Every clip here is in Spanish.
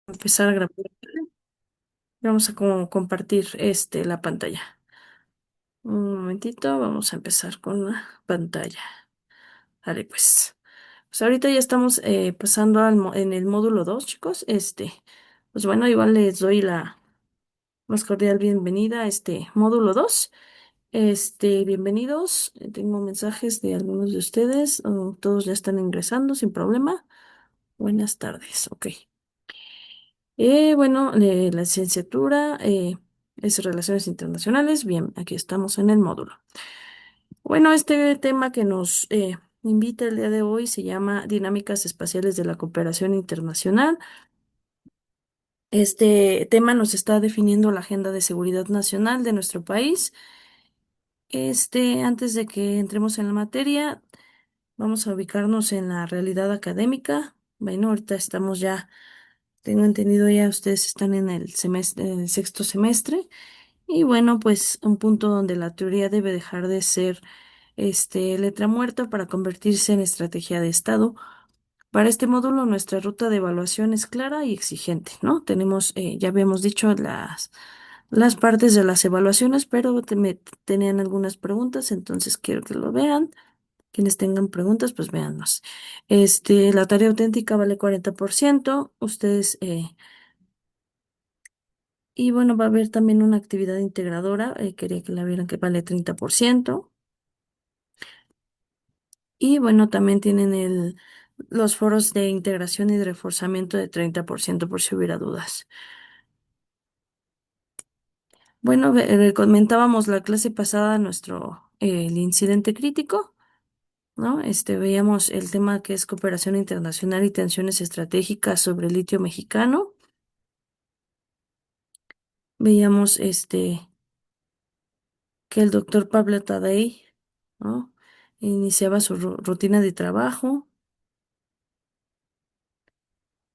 Empezar a grabar. Vamos a compartir la pantalla. Un momentito, vamos a empezar con la pantalla. Vale, pues. Pues ahorita ya estamos pasando en el módulo 2, chicos. Pues bueno, igual les doy la más cordial bienvenida a este módulo 2. Bienvenidos. Tengo mensajes de algunos de ustedes. Todos ya están ingresando sin problema. Buenas tardes. Ok. Bueno, la licenciatura es Relaciones Internacionales. Bien, aquí estamos en el módulo. Bueno, este tema que nos invita el día de hoy se llama Dinámicas Espaciales de la Cooperación Internacional. Este tema nos está definiendo la agenda de seguridad nacional de nuestro país. Antes de que entremos en la materia, vamos a ubicarnos en la realidad académica. Bueno, ahorita estamos ya, tengo entendido ya ustedes están en el semestre, en el sexto semestre. Y bueno, pues un punto donde la teoría debe dejar de ser letra muerta para convertirse en estrategia de Estado. Para este módulo, nuestra ruta de evaluación es clara y exigente, ¿no? Tenemos, ya habíamos dicho las partes de las evaluaciones, pero me tenían algunas preguntas, entonces quiero que lo vean. Quienes tengan preguntas, pues véannos. La tarea auténtica vale 40%. Ustedes y bueno, va a haber también una actividad integradora, quería que la vieran que vale 30%. Y bueno, también tienen los foros de integración y de reforzamiento de 30% por si hubiera dudas. Bueno, comentábamos la clase pasada el incidente crítico, ¿no? Veíamos el tema que es cooperación internacional y tensiones estratégicas sobre el litio mexicano. Veíamos que el doctor Pablo Tadei, ¿no? Iniciaba su rutina de trabajo.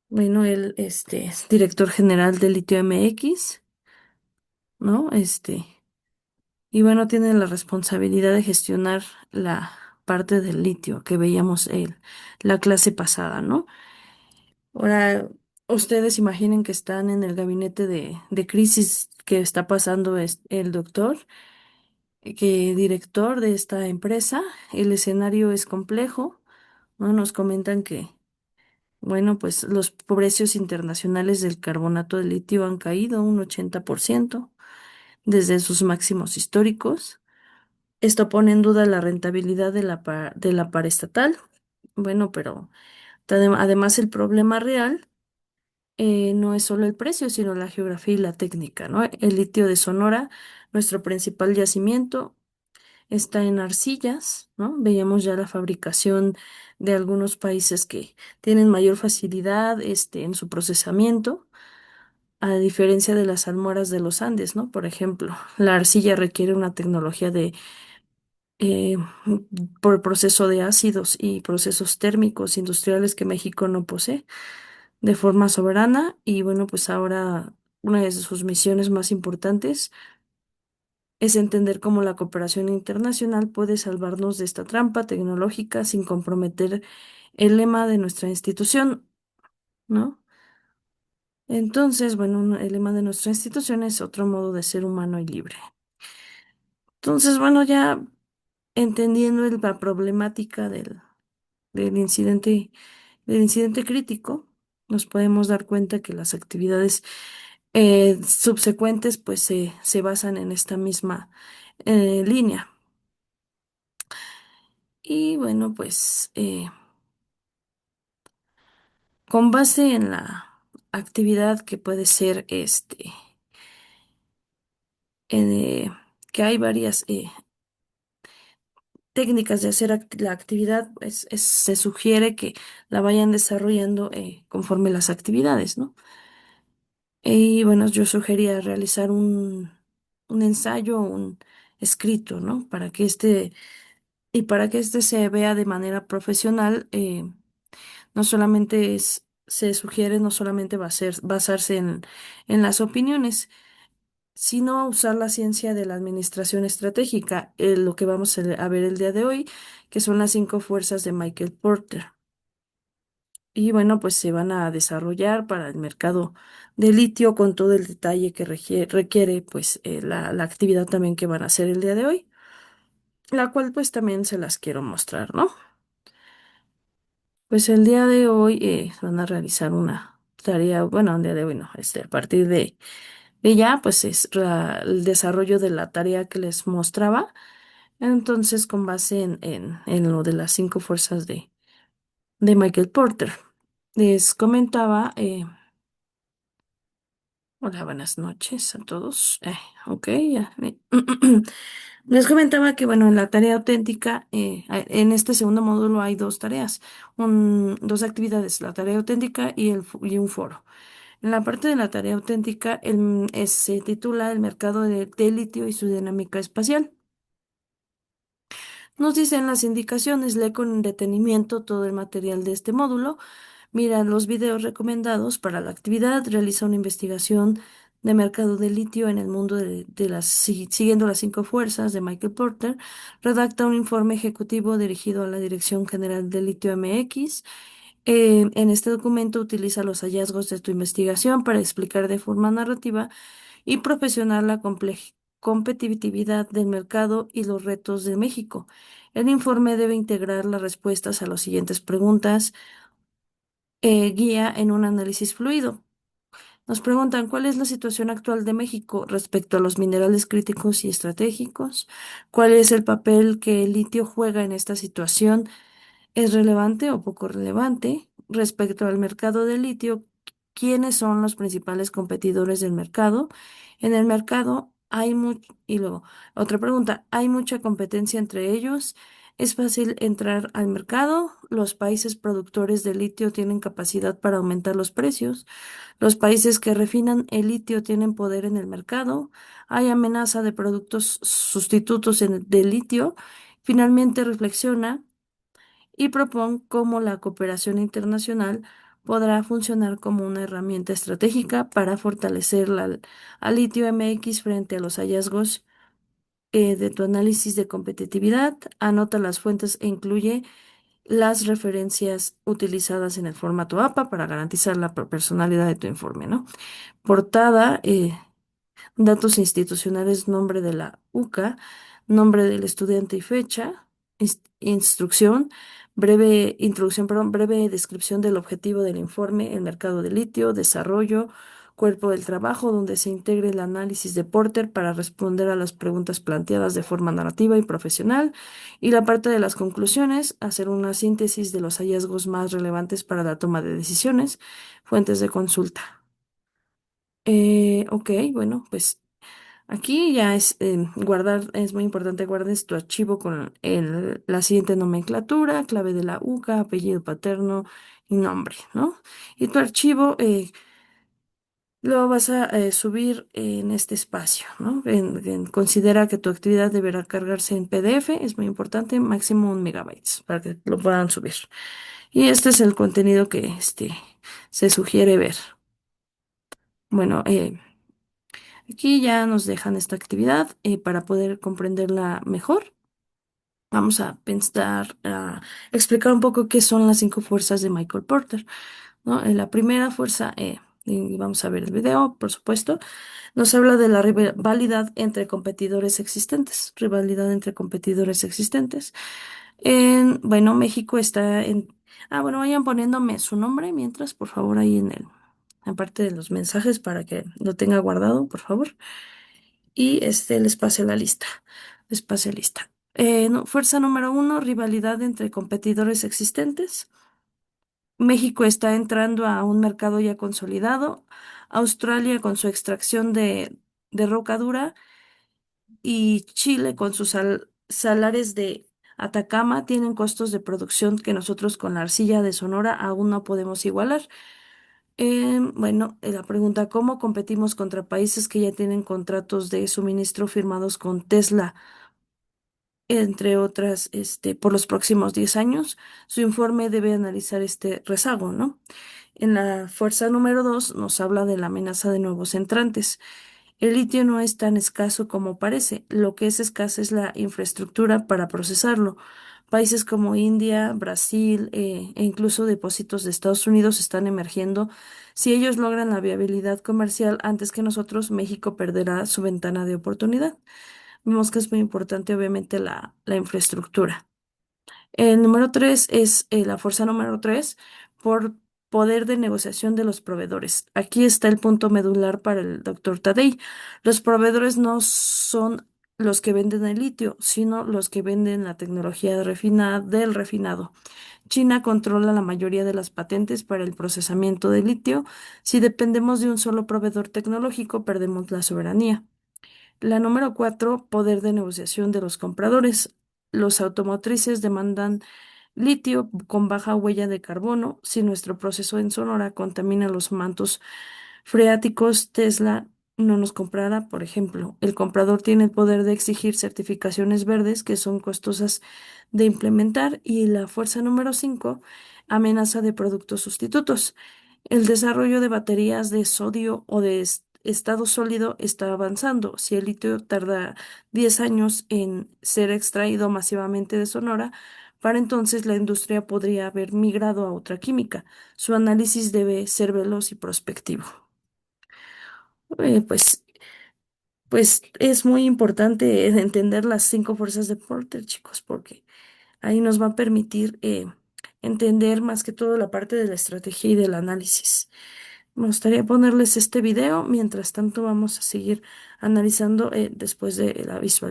Bueno, él, es director general de Litio MX, ¿no? Y bueno, tiene la responsabilidad de gestionar la parte del litio que veíamos la clase pasada, ¿no? Ahora, ustedes imaginen que están en el gabinete de crisis que está pasando el doctor, que director de esta empresa. El escenario es complejo, ¿no? Nos comentan que, bueno, pues los precios internacionales del carbonato de litio han caído un 80% desde sus máximos históricos. Esto pone en duda la rentabilidad de la paraestatal. Bueno, pero además el problema real no es solo el precio, sino la geografía y la técnica, ¿no? El litio de Sonora, nuestro principal yacimiento, está en arcillas, ¿no? Veíamos ya la fabricación de algunos países que tienen mayor facilidad, en su procesamiento, a diferencia de las almohadas de los Andes, ¿no? Por ejemplo, la arcilla requiere una tecnología eh, por proceso de ácidos y procesos térmicos industriales que México no posee de forma soberana. Y bueno, pues ahora una de sus misiones más importantes es entender cómo la cooperación internacional puede salvarnos de esta trampa tecnológica sin comprometer el lema de nuestra institución, ¿no? Entonces, bueno, el lema de nuestra institución es otro modo de ser humano y libre. Entonces, bueno, ya entendiendo la problemática del incidente, del incidente crítico, nos podemos dar cuenta que las actividades subsecuentes pues se basan en esta misma línea. Y bueno, pues con base en la actividad que puede ser eh, que hay varias técnicas de hacer la actividad, pues se sugiere que la vayan desarrollando conforme las actividades, ¿no? Y bueno, yo sugería realizar un ensayo, un escrito, ¿no? Para que este se vea de manera profesional, no solamente se sugiere, no solamente va a ser basarse en las opiniones, sino usar la ciencia de la administración estratégica, lo que vamos a ver el día de hoy, que son las cinco fuerzas de Michael Porter. y bueno, pues se van a desarrollar para el mercado de litio con todo el detalle que requiere, pues la actividad también que van a hacer el día de hoy, la cual pues también se las quiero mostrar, ¿no? Pues el día de hoy van a realizar una tarea, bueno, el día de hoy no, a partir de ya, pues es el desarrollo de la tarea que les mostraba. Entonces, con base en lo de las cinco fuerzas de Michael Porter, les comentaba, hola, buenas noches a todos. Ok, ya. Les comentaba que, bueno, en la tarea auténtica, en este segundo módulo hay dos tareas, dos actividades, la tarea auténtica y un foro. En la parte de la tarea auténtica se titula El mercado de litio y su dinámica espacial. Nos dicen las indicaciones, lee con detenimiento todo el material de este módulo, mira los videos recomendados para la actividad, realiza una investigación de mercado de litio en el mundo siguiendo las cinco fuerzas de Michael Porter, redacta un informe ejecutivo dirigido a la Dirección General de Litio MX. En este documento utiliza los hallazgos de tu investigación para explicar de forma narrativa y profesional la competitividad del mercado y los retos de México. El informe debe integrar las respuestas a las siguientes preguntas, guía en un análisis fluido. Nos preguntan cuál es la situación actual de México respecto a los minerales críticos y estratégicos, cuál es el papel que el litio juega en esta situación, ¿es relevante o poco relevante? Respecto al mercado de litio, ¿quiénes son los principales competidores del mercado? En el mercado hay mucho, y luego, otra pregunta, ¿hay mucha competencia entre ellos? ¿Es fácil entrar al mercado? ¿Los países productores de litio tienen capacidad para aumentar los precios? ¿Los países que refinan el litio tienen poder en el mercado? ¿Hay amenaza de productos sustitutos del litio? Finalmente reflexiona y propone cómo la cooperación internacional podrá funcionar como una herramienta estratégica para fortalecer al litio MX frente a los hallazgos de tu análisis de competitividad. Anota las fuentes e incluye las referencias utilizadas en el formato APA para garantizar la personalidad de tu informe, ¿no? Portada, datos institucionales, nombre de la UCA, nombre del estudiante y fecha, instrucción, breve introducción, perdón, breve descripción del objetivo del informe, el mercado de litio, desarrollo, cuerpo del trabajo, donde se integre el análisis de Porter para responder a las preguntas planteadas de forma narrativa y profesional, y la parte de las conclusiones, hacer una síntesis de los hallazgos más relevantes para la toma de decisiones, fuentes de consulta. Ok, bueno, pues aquí ya es guardar, es muy importante guardes tu archivo con la siguiente nomenclatura, clave de la UCA, apellido paterno y nombre, ¿no? Y tu archivo lo vas a subir en este espacio, ¿no? Considera que tu actividad deberá cargarse en PDF, es muy importante, máximo 1 MB para que lo puedan subir. Y este es el contenido que se sugiere ver. Bueno, aquí ya nos dejan esta actividad para poder comprenderla mejor. Vamos a pensar, a explicar un poco qué son las cinco fuerzas de Michael Porter, ¿no? La primera fuerza, y vamos a ver el video, por supuesto, nos habla de la rivalidad entre competidores existentes, rivalidad entre competidores existentes. Bueno, México está en... Ah, bueno, vayan poniéndome su nombre mientras, por favor, ahí aparte de los mensajes para que lo tenga guardado, por favor. Y les pase la lista. Les pase lista. Fuerza número uno, rivalidad entre competidores existentes. México está entrando a un mercado ya consolidado. Australia con su extracción de roca dura y Chile con sus salares de Atacama tienen costos de producción que nosotros con la arcilla de Sonora aún no podemos igualar. Bueno, la pregunta, ¿cómo competimos contra países que ya tienen contratos de suministro firmados con Tesla, entre otras, por los próximos 10 años? Su informe debe analizar este rezago, ¿no? En la fuerza número 2 nos habla de la amenaza de nuevos entrantes. El litio no es tan escaso como parece. Lo que es escaso es la infraestructura para procesarlo. Países como India, Brasil, e incluso depósitos de Estados Unidos están emergiendo. Si ellos logran la viabilidad comercial antes que nosotros, México perderá su ventana de oportunidad. Vemos que es muy importante, obviamente, la infraestructura. El número tres es la fuerza número tres por poder de negociación de los proveedores. Aquí está el punto medular para el doctor Tadei. Los proveedores no son los que venden el litio, sino los que venden la tecnología del refinado. China controla la mayoría de las patentes para el procesamiento de litio. Si dependemos de un solo proveedor tecnológico, perdemos la soberanía. La número cuatro, poder de negociación de los compradores. Los automotrices demandan litio con baja huella de carbono. Si nuestro proceso en Sonora contamina los mantos freáticos, Tesla no nos comprará, por ejemplo. El comprador tiene el poder de exigir certificaciones verdes que son costosas de implementar. Y la fuerza número 5, amenaza de productos sustitutos. El desarrollo de baterías de sodio o de estado sólido está avanzando. Si el litio tarda 10 años en ser extraído masivamente de Sonora, para entonces la industria podría haber migrado a otra química. Su análisis debe ser veloz y prospectivo. Eh, pues, pues es muy importante entender las 5 fuerzas de Porter, chicos, porque ahí nos va a permitir entender más que todo la parte de la estrategia y del análisis. Me gustaría ponerles este video. Mientras tanto, vamos a seguir analizando después de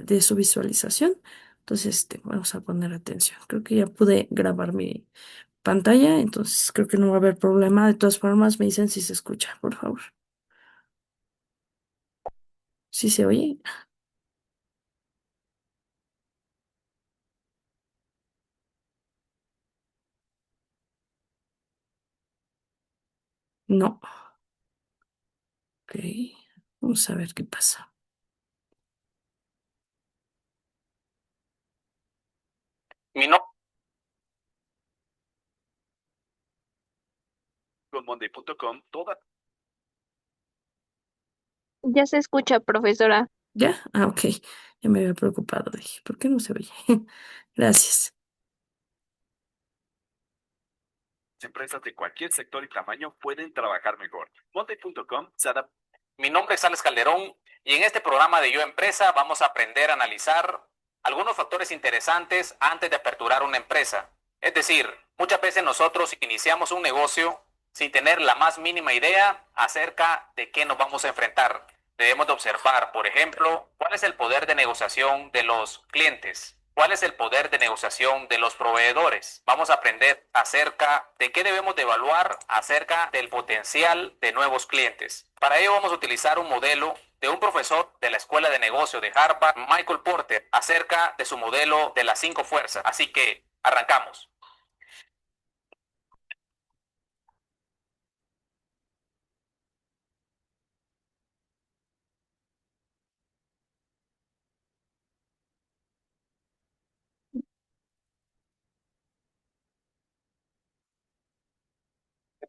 de su visualización. Entonces, vamos a poner atención. Creo que ya pude grabar mi pantalla, entonces creo que no va a haber problema. De todas formas, me dicen si se escucha, por favor. ¿Sí se oye? No. Ok. Vamos a ver qué pasa. Mi nombre es monday.com. Ya se escucha, profesora. ¿Ya? Ah, ok. Ya me había preocupado. Dije, ¿por qué no se oye? Gracias. Empresas de cualquier sector y tamaño pueden trabajar mejor. Monday.com se adapta. Mi nombre es Alex Calderón y en este programa de Yo Empresa vamos a aprender a analizar algunos factores interesantes antes de aperturar una empresa. Es decir, muchas veces nosotros iniciamos un negocio sin tener la más mínima idea acerca de qué nos vamos a enfrentar. Debemos de observar, por ejemplo, cuál es el poder de negociación de los clientes. ¿Cuál es el poder de negociación de los proveedores? Vamos a aprender acerca de qué debemos de evaluar acerca del potencial de nuevos clientes. Para ello vamos a utilizar un modelo de un profesor de la Escuela de Negocio de Harvard, Michael Porter, acerca de su modelo de las 5 fuerzas. Así que arrancamos.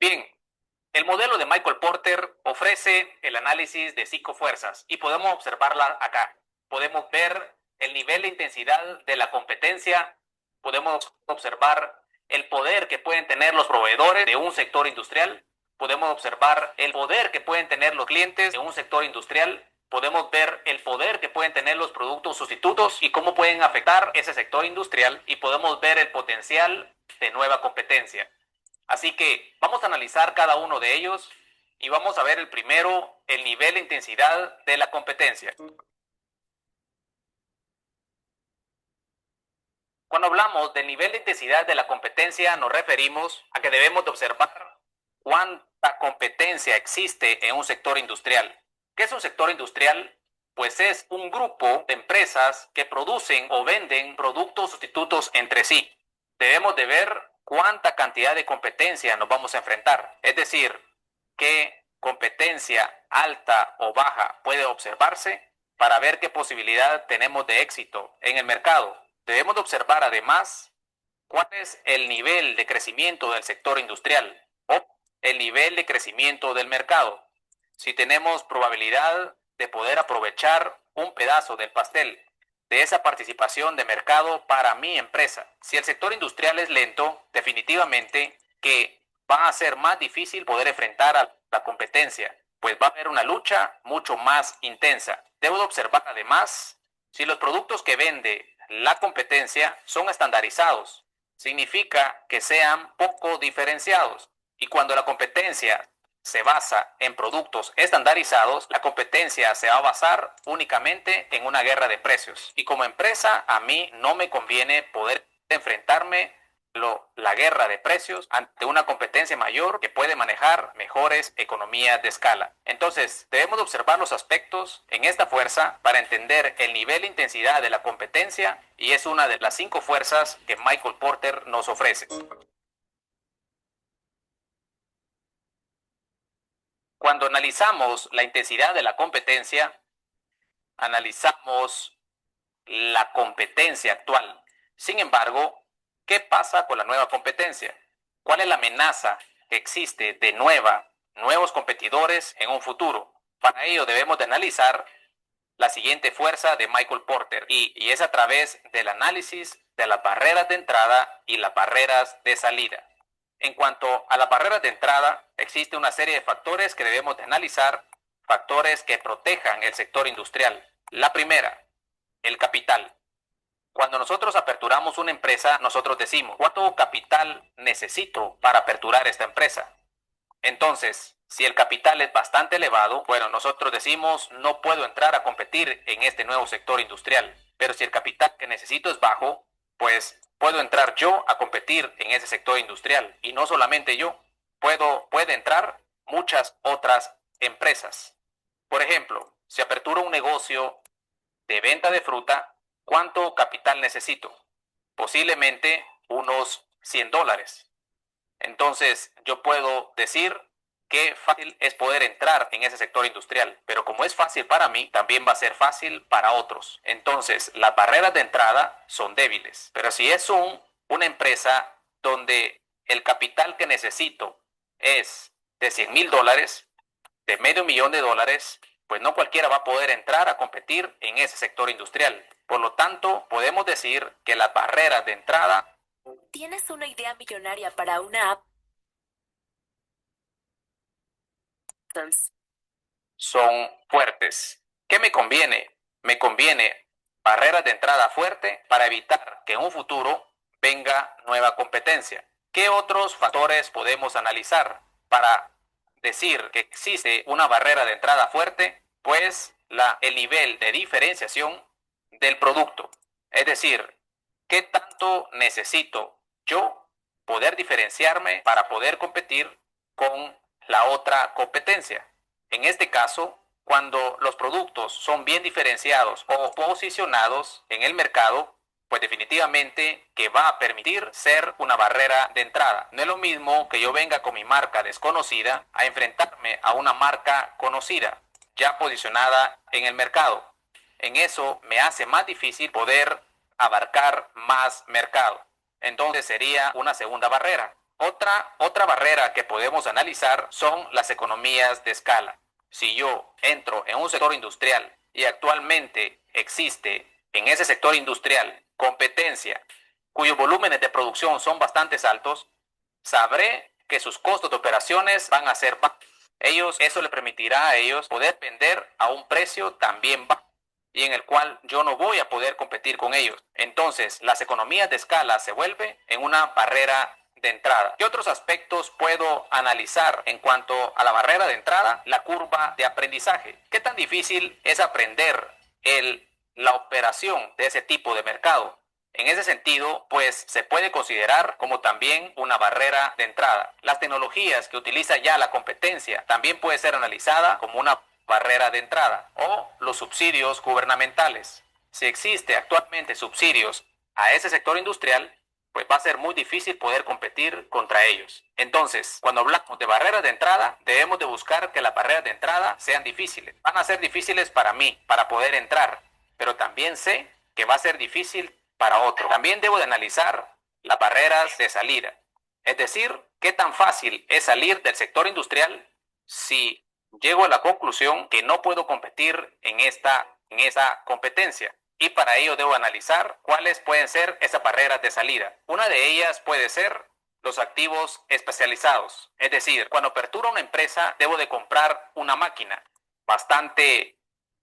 Bien, el modelo de Michael Porter ofrece el análisis de 5 fuerzas y podemos observarla acá. Podemos ver el nivel de intensidad de la competencia, podemos observar el poder que pueden tener los proveedores de un sector industrial, podemos observar el poder que pueden tener los clientes de un sector industrial, podemos ver el poder que pueden tener los productos sustitutos y cómo pueden afectar ese sector industrial y podemos ver el potencial de nueva competencia. Así que vamos a analizar cada uno de ellos y vamos a ver el primero, el nivel de intensidad de la competencia. Cuando hablamos del nivel de intensidad de la competencia, nos referimos a que debemos de observar cuánta competencia existe en un sector industrial. ¿Qué es un sector industrial? Pues es un grupo de empresas que producen o venden productos sustitutos entre sí. Debemos de ver cuánta cantidad de competencia nos vamos a enfrentar. Es decir, qué competencia alta o baja puede observarse para ver qué posibilidad tenemos de éxito en el mercado. Debemos de observar además cuál es el nivel de crecimiento del sector industrial o el nivel de crecimiento del mercado. Si tenemos probabilidad de poder aprovechar un pedazo del pastel. de esa participación de mercado para mi empresa. Si el sector industrial es lento, definitivamente que va a ser más difícil poder enfrentar a la competencia, pues va a haber una lucha mucho más intensa. Debo de observar además si los productos que vende la competencia son estandarizados. Significa que sean poco diferenciados. Y cuando la competencia se basa en productos estandarizados, la competencia se va a basar únicamente en una guerra de precios. Y como empresa, a mí no me conviene poder enfrentarme la guerra de precios ante una competencia mayor que puede manejar mejores economías de escala. Entonces, debemos observar los aspectos en esta fuerza para entender el nivel de intensidad de la competencia, y es una de las 5 fuerzas que Michael Porter nos ofrece. Cuando analizamos la intensidad de la competencia, analizamos la competencia actual. Sin embargo, ¿qué pasa con la nueva competencia? ¿Cuál es la amenaza que existe de nuevos competidores en un futuro? Para ello debemos de analizar la siguiente fuerza de Michael Porter, y es a través del análisis de las barreras de entrada y las barreras de salida. En cuanto a las barreras de entrada, existe una serie de factores que debemos de analizar, factores que protejan el sector industrial. La primera, el capital. Cuando nosotros aperturamos una empresa, nosotros decimos, ¿cuánto capital necesito para aperturar esta empresa? Entonces, si el capital es bastante elevado, bueno, nosotros decimos, no puedo entrar a competir en este nuevo sector industrial. Pero si el capital que necesito es bajo, pues puedo entrar yo a competir en ese sector industrial. Y no solamente yo, puede entrar muchas otras empresas. Por ejemplo, si aperturo un negocio de venta de fruta, ¿cuánto capital necesito? Posiblemente unos $100. Entonces, yo puedo decir que fácil es poder entrar en ese sector industrial, pero como es fácil para mí, también va a ser fácil para otros. Entonces, las barreras de entrada son débiles, pero si es una empresa donde el capital que necesito es de $100,000, de $500,000, pues no cualquiera va a poder entrar a competir en ese sector industrial. Por lo tanto, podemos decir que las barreras de entrada... ¿Tienes una idea millonaria para una app? Son fuertes. ¿Qué me conviene? Me conviene barreras de entrada fuerte para evitar que en un futuro venga nueva competencia. ¿Qué otros factores podemos analizar para decir que existe una barrera de entrada fuerte? Pues el nivel de diferenciación del producto. Es decir, ¿qué tanto necesito yo poder diferenciarme para poder competir con la otra competencia? En este caso, cuando los productos son bien diferenciados o posicionados en el mercado, pues definitivamente que va a permitir ser una barrera de entrada. No es lo mismo que yo venga con mi marca desconocida a enfrentarme a una marca conocida, ya posicionada en el mercado. En eso me hace más difícil poder abarcar más mercado. Entonces sería una segunda barrera. Otra barrera que podemos analizar son las economías de escala. Si yo entro en un sector industrial y actualmente existe en ese sector industrial competencia cuyos volúmenes de producción son bastante altos, sabré que sus costos de operaciones van a ser bajos. Eso le permitirá a ellos poder vender a un precio también bajo, y en el cual yo no voy a poder competir con ellos. Entonces, las economías de escala se vuelven en una barrera de entrada. ¿Qué otros aspectos puedo analizar en cuanto a la barrera de entrada? La curva de aprendizaje. ¿Qué tan difícil es aprender la operación de ese tipo de mercado? En ese sentido, pues se puede considerar como también una barrera de entrada. Las tecnologías que utiliza ya la competencia también puede ser analizada como una barrera de entrada, o los subsidios gubernamentales. Si existe actualmente subsidios a ese sector industrial, pues va a ser muy difícil poder competir contra ellos. Entonces, cuando hablamos de barreras de entrada, debemos de buscar que las barreras de entrada sean difíciles. Van a ser difíciles para mí, para poder entrar, pero también sé que va a ser difícil para otro. También debo de analizar las barreras de salida. Es decir, qué tan fácil es salir del sector industrial si llego a la conclusión que no puedo competir en esa competencia. Y para ello debo analizar cuáles pueden ser esas barreras de salida. Una de ellas puede ser los activos especializados. Es decir, cuando aperturo una empresa, debo de comprar una máquina bastante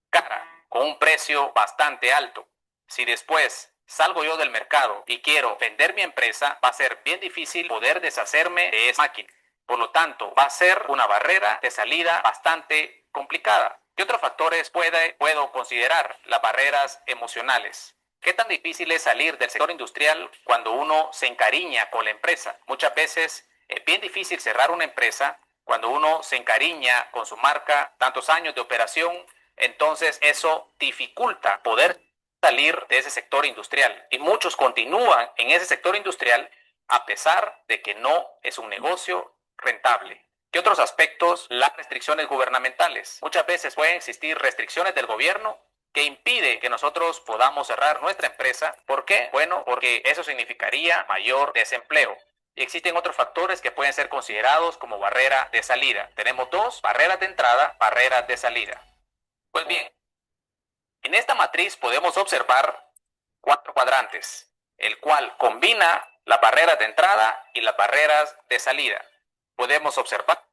cara, con un precio bastante alto. Si después salgo yo del mercado y quiero vender mi empresa, va a ser bien difícil poder deshacerme de esa máquina. Por lo tanto, va a ser una barrera de salida bastante complicada. ¿Qué otros factores puedo considerar? Las barreras emocionales. ¿Qué tan difícil es salir del sector industrial cuando uno se encariña con la empresa? Muchas veces es bien difícil cerrar una empresa cuando uno se encariña con su marca, tantos años de operación, entonces eso dificulta poder salir de ese sector industrial. Y muchos continúan en ese sector industrial a pesar de que no es un negocio rentable. ¿Qué otros aspectos? Las restricciones gubernamentales. Muchas veces pueden existir restricciones del gobierno que impide que nosotros podamos cerrar nuestra empresa. ¿Por qué? Bueno, porque eso significaría mayor desempleo. Y existen otros factores que pueden ser considerados como barrera de salida. Tenemos dos: barreras de entrada, barreras de salida. Pues bien, en esta matriz podemos observar 4 cuadrantes, el cual combina las barreras de entrada y las barreras de salida. Podemos observar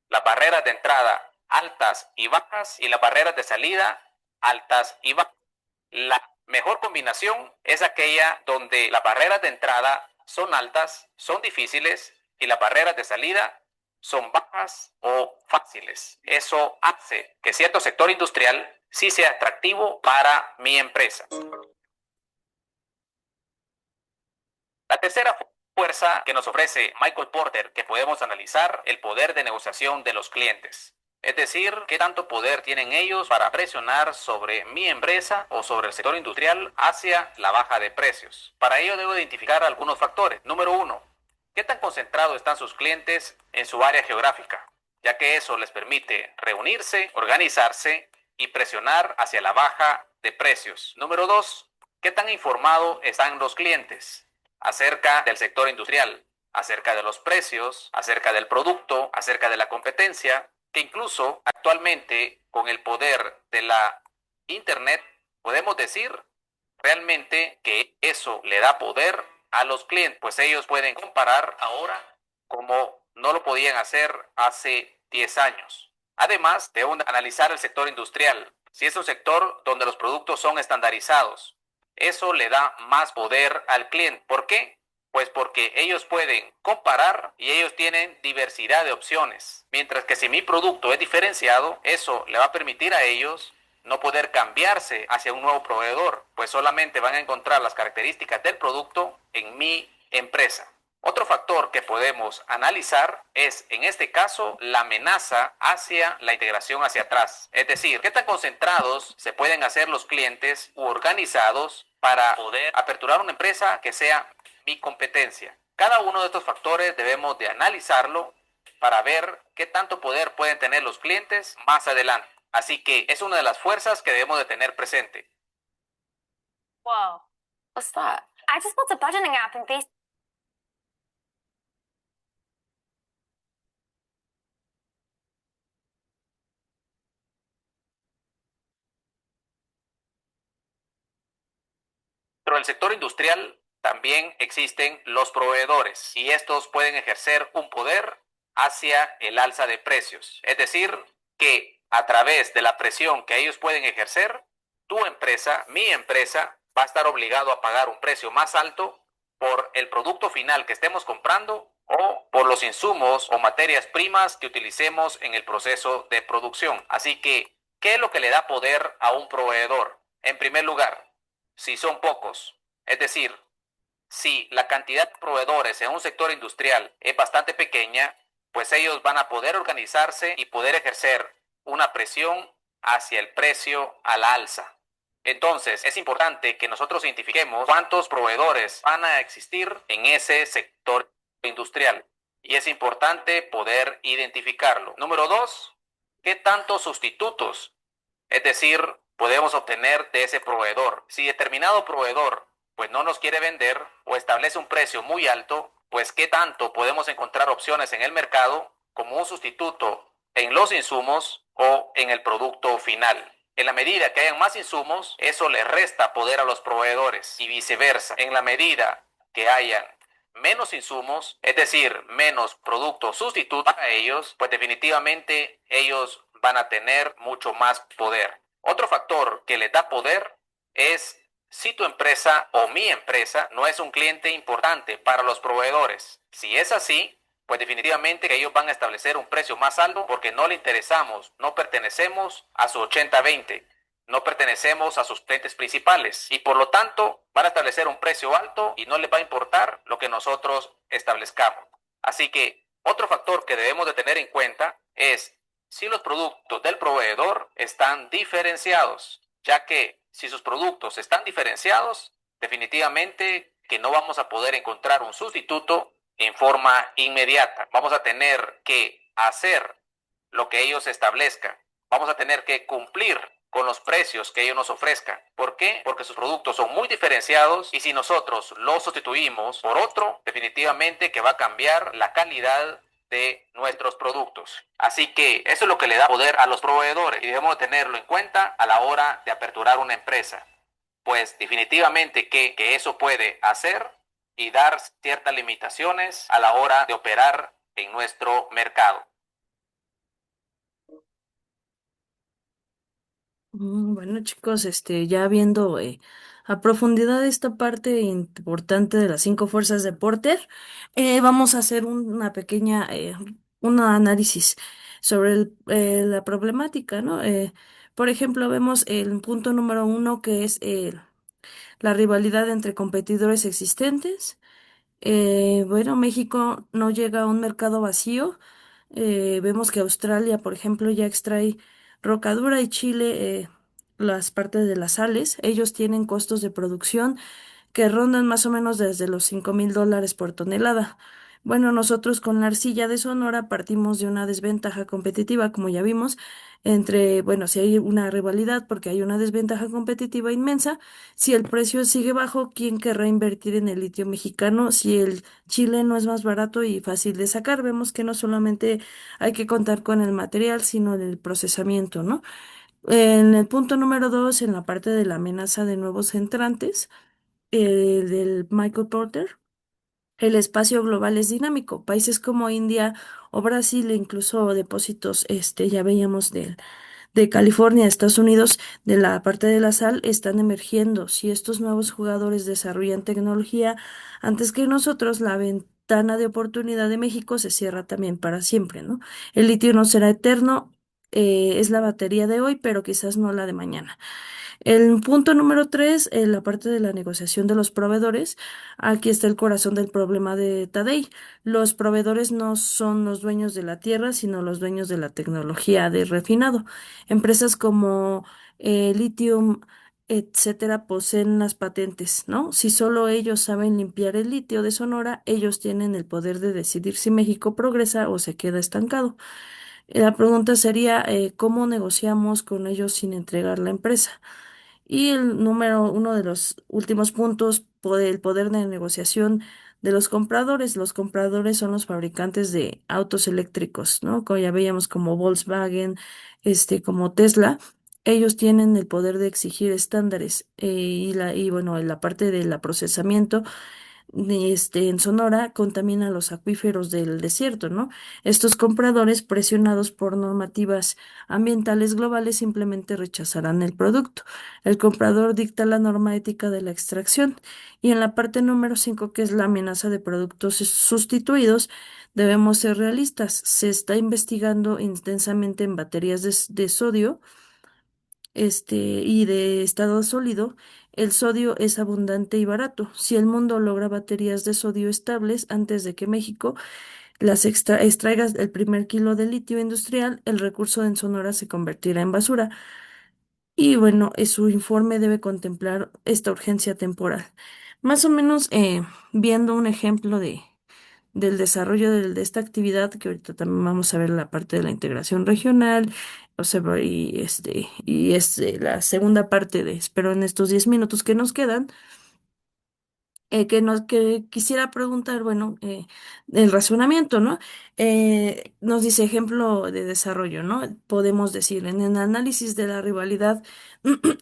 las barreras de entrada altas y bajas y las barreras de salida altas y bajas. La mejor combinación es aquella donde las barreras de entrada son altas, son difíciles, y las barreras de salida son bajas o fáciles. Eso hace que cierto sector industrial sí sea atractivo para mi empresa. La tercera fuerza que nos ofrece Michael Porter, que podemos analizar, el poder de negociación de los clientes. Es decir, qué tanto poder tienen ellos para presionar sobre mi empresa o sobre el sector industrial hacia la baja de precios. Para ello debo identificar algunos factores. Número 1, ¿qué tan concentrados están sus clientes en su área geográfica? Ya que eso les permite reunirse, organizarse y presionar hacia la baja de precios. Número 2, ¿qué tan informados están los clientes acerca del sector industrial, acerca de los precios, acerca del producto, acerca de la competencia? Que incluso actualmente con el poder de la internet podemos decir realmente que eso le da poder a los clientes, pues ellos pueden comparar ahora como no lo podían hacer hace 10 años. Además, debo analizar el sector industrial. Si es un sector donde los productos son estandarizados, eso le da más poder al cliente. ¿Por qué? Pues porque ellos pueden comparar y ellos tienen diversidad de opciones. Mientras que si mi producto es diferenciado, eso le va a permitir a ellos no poder cambiarse hacia un nuevo proveedor, pues solamente van a encontrar las características del producto en mi empresa. Otro factor que podemos analizar es, en este caso, la amenaza hacia la integración hacia atrás. Es decir, qué tan concentrados se pueden hacer los clientes u organizados para poder aperturar una empresa que sea mi competencia. Cada uno de estos factores debemos de analizarlo para ver qué tanto poder pueden tener los clientes más adelante. Así que es una de las fuerzas que debemos de tener presente. Whoa. What's that? I just built a budgeting app and based. Pero en el sector industrial también existen los proveedores y estos pueden ejercer un poder hacia el alza de precios. Es decir, que a través de la presión que ellos pueden ejercer, tu empresa, mi empresa, va a estar obligado a pagar un precio más alto por el producto final que estemos comprando o por los insumos o materias primas que utilicemos en el proceso de producción. Así que, ¿qué es lo que le da poder a un proveedor? En primer lugar, si son pocos, es decir, si la cantidad de proveedores en un sector industrial es bastante pequeña, pues ellos van a poder organizarse y poder ejercer una presión hacia el precio a la alza. Entonces, es importante que nosotros identifiquemos cuántos proveedores van a existir en ese sector industrial. Y es importante poder identificarlo. Número 2, ¿qué tantos sustitutos, es decir, podemos obtener de ese proveedor? Si determinado proveedor pues no nos quiere vender o establece un precio muy alto, pues qué tanto podemos encontrar opciones en el mercado como un sustituto en los insumos o en el producto final. En la medida que hayan más insumos, eso le resta poder a los proveedores y viceversa. En la medida que hayan menos insumos, es decir, menos productos sustitutos para ellos, pues definitivamente ellos van a tener mucho más poder. Otro factor que les da poder es si tu empresa o mi empresa no es un cliente importante para los proveedores. Si es así, pues definitivamente que ellos van a establecer un precio más alto porque no le interesamos, no pertenecemos a su 80-20, no pertenecemos a sus clientes principales y por lo tanto van a establecer un precio alto y no les va a importar lo que nosotros establezcamos. Así que otro factor que debemos de tener en cuenta es si los productos del proveedor están diferenciados, ya que si sus productos están diferenciados, definitivamente que no vamos a poder encontrar un sustituto en forma inmediata. Vamos a tener que hacer lo que ellos establezcan. Vamos a tener que cumplir con los precios que ellos nos ofrezcan. ¿Por qué? Porque sus productos son muy diferenciados y si nosotros los sustituimos por otro, definitivamente que va a cambiar la calidad de nuestros productos. Así que eso es lo que le da poder a los proveedores y debemos tenerlo en cuenta a la hora de aperturar una empresa. Pues definitivamente que eso puede hacer y dar ciertas limitaciones a la hora de operar en nuestro mercado. Bueno, chicos, ya viendo a profundidad esta parte importante de las cinco fuerzas de Porter, vamos a hacer una pequeña, un análisis sobre la problemática, ¿no? Por ejemplo, vemos el punto número uno que es la rivalidad entre competidores existentes. Bueno, México no llega a un mercado vacío. Vemos que Australia, por ejemplo, ya extrae rocadura y Chile las partes de las sales. Ellos tienen costos de producción que rondan más o menos desde los $5,000 por tonelada. Bueno, nosotros con la arcilla de Sonora partimos de una desventaja competitiva, como ya vimos, bueno, si hay una rivalidad porque hay una desventaja competitiva inmensa, si el precio sigue bajo, ¿quién querrá invertir en el litio mexicano si el chileno es más barato y fácil de sacar? Vemos que no solamente hay que contar con el material, sino el procesamiento, ¿no? En el punto número dos, en la parte de la amenaza de nuevos entrantes, del Michael Porter, el espacio global es dinámico. Países como India o Brasil, e incluso depósitos, ya veíamos de California, Estados Unidos, de la parte de la sal, están emergiendo. Si estos nuevos jugadores desarrollan tecnología antes que nosotros, la ventana de oportunidad de México se cierra también para siempre, ¿no? El litio no será eterno, es la batería de hoy, pero quizás no la de mañana. El punto número tres, en la parte de la negociación de los proveedores, aquí está el corazón del problema de Tadei. Los proveedores no son los dueños de la tierra, sino los dueños de la tecnología de refinado. Empresas como Lithium, etcétera, poseen las patentes, ¿no? Si solo ellos saben limpiar el litio de Sonora, ellos tienen el poder de decidir si México progresa o se queda estancado. La pregunta sería, ¿cómo negociamos con ellos sin entregar la empresa? Y el número uno de los últimos puntos, el poder de negociación de los compradores. Los compradores son los fabricantes de autos eléctricos, ¿no? Como ya veíamos como Volkswagen, como Tesla. Ellos tienen el poder de exigir estándares y bueno, en la parte del procesamiento en Sonora contamina los acuíferos del desierto, ¿no? Estos compradores, presionados por normativas ambientales globales, simplemente rechazarán el producto. El comprador dicta la norma ética de la extracción. Y en la parte número 5, que es la amenaza de productos sustituidos, debemos ser realistas. Se está investigando intensamente en baterías de sodio y de estado sólido. El sodio es abundante y barato. Si el mundo logra baterías de sodio estables antes de que México las extraiga el primer kilo de litio industrial, el recurso en Sonora se convertirá en basura. Y bueno, su informe debe contemplar esta urgencia temporal. Más o menos viendo un ejemplo del desarrollo de esta actividad, que ahorita también vamos a ver la parte de la integración regional, o sea, y la segunda parte espero en estos 10 minutos que nos quedan, que quisiera preguntar, bueno, el razonamiento, ¿no? Nos dice ejemplo de desarrollo, ¿no? Podemos decir, en el análisis de la rivalidad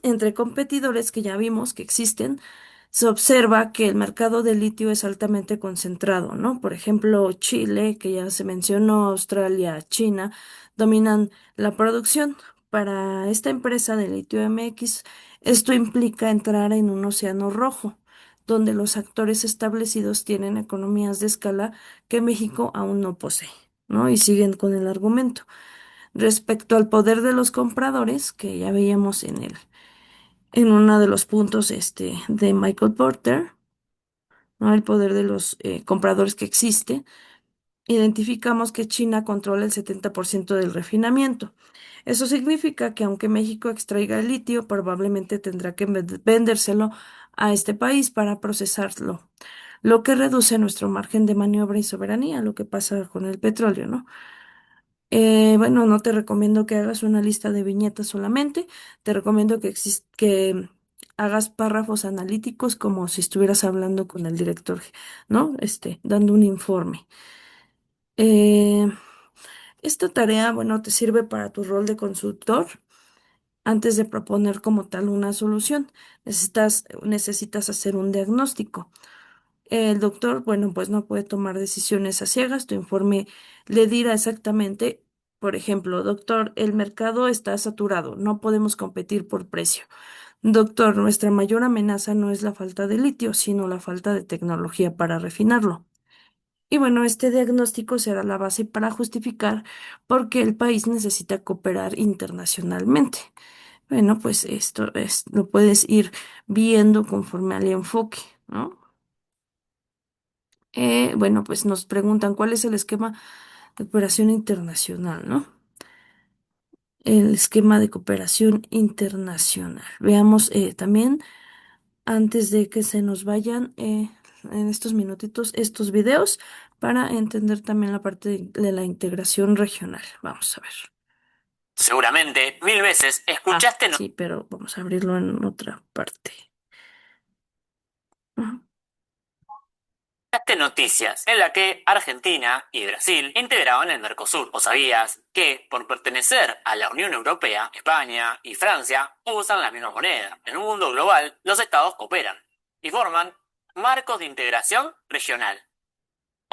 entre competidores que ya vimos que existen, se observa que el mercado de litio es altamente concentrado, ¿no? Por ejemplo, Chile, que ya se mencionó, Australia, China, dominan la producción. Para esta empresa de litio MX, esto implica entrar en un océano rojo, donde los actores establecidos tienen economías de escala que México aún no posee, ¿no? Y siguen con el argumento. Respecto al poder de los compradores, que ya veíamos en uno de los puntos de Michael Porter, ¿no? El poder de los compradores que existe, identificamos que China controla el 70% del refinamiento. Eso significa que aunque México extraiga el litio, probablemente tendrá que vendérselo a este país para procesarlo, lo que reduce nuestro margen de maniobra y soberanía, lo que pasa con el petróleo, ¿no? Bueno, no te recomiendo que hagas una lista de viñetas solamente, te recomiendo que hagas párrafos analíticos como si estuvieras hablando con el director, ¿no? Dando un informe. Eh, Esta tarea, bueno, te sirve para tu rol de consultor antes de proponer como tal una solución. Necesitas hacer un diagnóstico. El doctor, bueno, pues no puede tomar decisiones a ciegas. Tu informe le dirá exactamente, por ejemplo, doctor, el mercado está saturado, no podemos competir por precio. Doctor, nuestra mayor amenaza no es la falta de litio, sino la falta de tecnología para refinarlo. Y bueno, este diagnóstico será la base para justificar por qué el país necesita cooperar internacionalmente. Bueno, pues lo puedes ir viendo conforme al enfoque, ¿no? Bueno, pues nos preguntan cuál es el esquema de cooperación internacional, ¿no? El esquema de cooperación internacional. Veamos también, antes de que se nos vayan en estos minutitos, estos videos para entender también la parte de la integración regional. Vamos a ver. Seguramente, mil veces, escuchaste Sí, pero vamos a abrirlo en otra parte. Ujú. noticias en la que Argentina y Brasil integraban el Mercosur. ¿O sabías que, por pertenecer a la Unión Europea, España y Francia usan la misma moneda? En un mundo global, los estados cooperan y forman marcos de integración regional.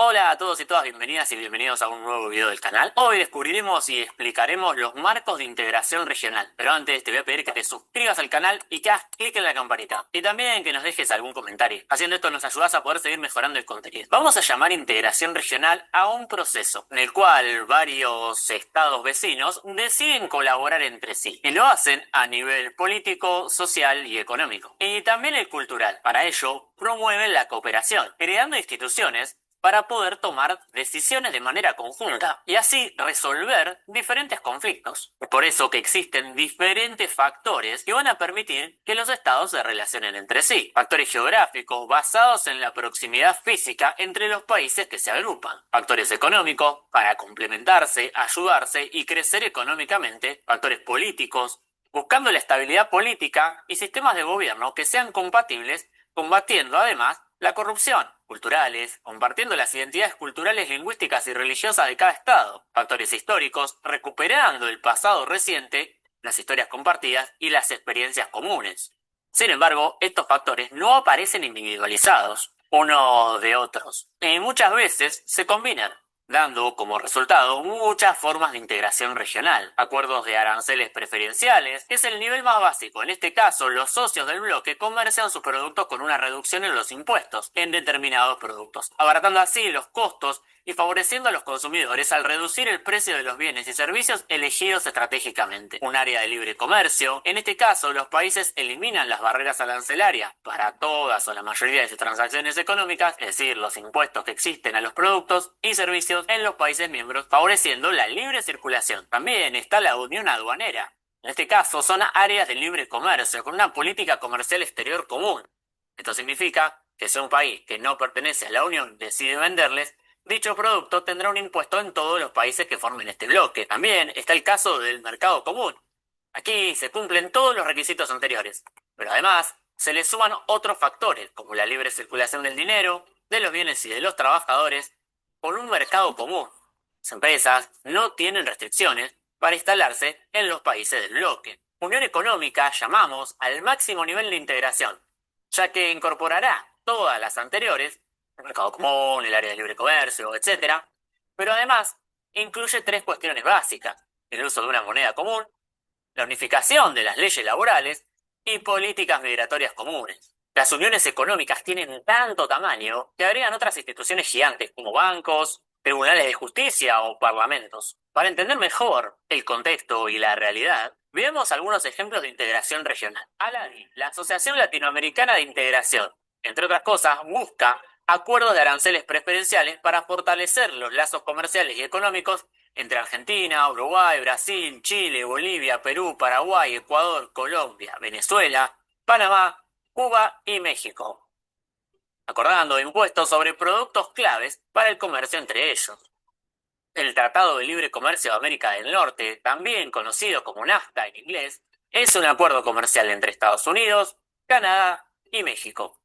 Hola a todos y todas, bienvenidas y bienvenidos a un nuevo video del canal. Hoy descubriremos y explicaremos los marcos de integración regional. Pero antes te voy a pedir que te suscribas al canal y que hagas clic en la campanita. Y también que nos dejes algún comentario. Haciendo esto nos ayudas a poder seguir mejorando el contenido. Vamos a llamar integración regional a un proceso en el cual varios estados vecinos deciden colaborar entre sí. Y lo hacen a nivel político, social y económico. Y también el cultural. Para ello, promueven la cooperación, creando instituciones para poder tomar decisiones de manera conjunta y así resolver diferentes conflictos. Es por eso que existen diferentes factores que van a permitir que los estados se relacionen entre sí. Factores geográficos basados en la proximidad física entre los países que se agrupan. Factores económicos para complementarse, ayudarse y crecer económicamente. Factores políticos buscando la estabilidad política y sistemas de gobierno que sean compatibles, combatiendo además la corrupción, culturales, compartiendo las identidades culturales, lingüísticas y religiosas de cada estado, factores históricos, recuperando el pasado reciente, las historias compartidas y las experiencias comunes. Sin embargo, estos factores no aparecen individualizados unos de otros y muchas veces se combinan, dando como resultado muchas formas de integración regional. Acuerdos de aranceles preferenciales es el nivel más básico. En este caso, los socios del bloque comercian sus productos con una reducción en los impuestos en determinados productos, abaratando así los costos y favoreciendo a los consumidores al reducir el precio de los bienes y servicios elegidos estratégicamente. Un área de libre comercio. En este caso, los países eliminan las barreras arancelarias para todas o la mayoría de sus transacciones económicas, es decir, los impuestos que existen a los productos y servicios en los países miembros, favoreciendo la libre circulación. También está la unión aduanera. En este caso, son áreas de libre comercio con una política comercial exterior común. Esto significa que si un país que no pertenece a la Unión decide venderles, dicho producto tendrá un impuesto en todos los países que formen este bloque. También está el caso del mercado común. Aquí se cumplen todos los requisitos anteriores, pero además se le suman otros factores, como la libre circulación del dinero, de los bienes y de los trabajadores, por un mercado común. Las empresas no tienen restricciones para instalarse en los países del bloque. Unión económica llamamos al máximo nivel de integración, ya que incorporará todas las anteriores, el mercado común, el área de libre comercio, etc., pero además incluye tres cuestiones básicas: el uso de una moneda común, la unificación de las leyes laborales y políticas migratorias comunes. Las uniones económicas tienen tanto tamaño que agregan otras instituciones gigantes como bancos, tribunales de justicia o parlamentos. Para entender mejor el contexto y la realidad, veamos algunos ejemplos de integración regional. ALADI, la Asociación Latinoamericana de Integración, entre otras cosas, busca acuerdos de aranceles preferenciales para fortalecer los lazos comerciales y económicos entre Argentina, Uruguay, Brasil, Chile, Bolivia, Perú, Paraguay, Ecuador, Colombia, Venezuela, Panamá, Cuba y México, acordando impuestos sobre productos claves para el comercio entre ellos. El Tratado de Libre Comercio de América del Norte, también conocido como NAFTA en inglés, es un acuerdo comercial entre Estados Unidos, Canadá y México.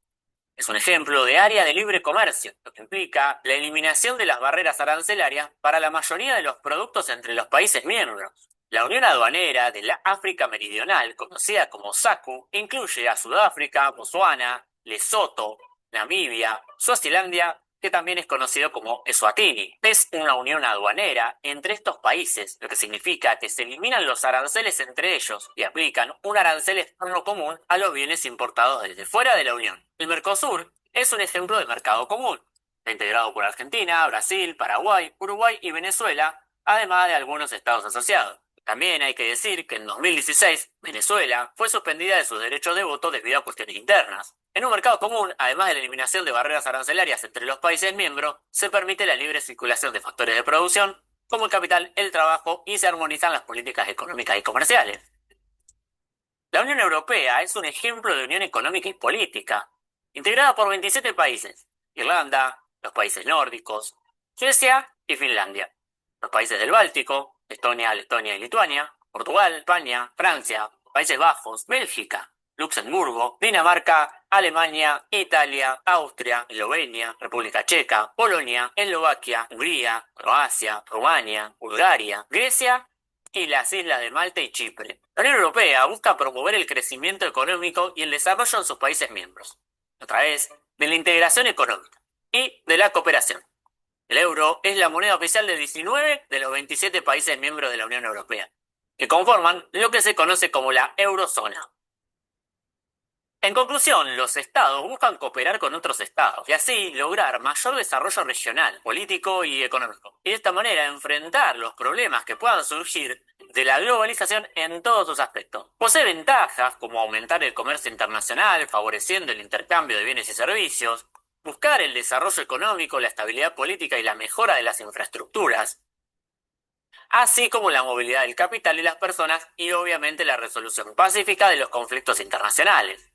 Es un ejemplo de área de libre comercio, lo que implica la eliminación de las barreras arancelarias para la mayoría de los productos entre los países miembros. La Unión Aduanera de la África Meridional, conocida como SACU, incluye a Sudáfrica, Botsuana, Lesoto, Namibia, Suazilandia, que también es conocido como Eswatini. Es una unión aduanera entre estos países, lo que significa que se eliminan los aranceles entre ellos y aplican un arancel externo común a los bienes importados desde fuera de la Unión. El Mercosur es un ejemplo de mercado común. Está integrado por Argentina, Brasil, Paraguay, Uruguay y Venezuela, además de algunos estados asociados. También hay que decir que en 2016 Venezuela fue suspendida de sus derechos de voto debido a cuestiones internas. En un mercado común, además de la eliminación de barreras arancelarias entre los países miembros, se permite la libre circulación de factores de producción, como el capital, el trabajo, y se armonizan las políticas económicas y comerciales. La Unión Europea es un ejemplo de unión económica y política, integrada por 27 países: Irlanda, los países nórdicos, Suecia y Finlandia, los países del Báltico, Estonia, Letonia y Lituania, Portugal, España, Francia, Países Bajos, Bélgica, Luxemburgo, Dinamarca, Alemania, Italia, Austria, Eslovenia, República Checa, Polonia, Eslovaquia, Hungría, Croacia, Rumania, Bulgaria, Grecia y las islas de Malta y Chipre. La Unión Europea busca promover el crecimiento económico y el desarrollo en sus países miembros, a través de la integración económica y de la cooperación. El euro es la moneda oficial de 19 de los 27 países miembros de la Unión Europea, que conforman lo que se conoce como la eurozona. En conclusión, los estados buscan cooperar con otros estados y así lograr mayor desarrollo regional, político y económico. Y de esta manera enfrentar los problemas que puedan surgir de la globalización en todos sus aspectos. Posee ventajas como aumentar el comercio internacional, favoreciendo el intercambio de bienes y servicios, buscar el desarrollo económico, la estabilidad política y la mejora de las infraestructuras, así como la movilidad del capital y las personas y obviamente la resolución pacífica de los conflictos internacionales.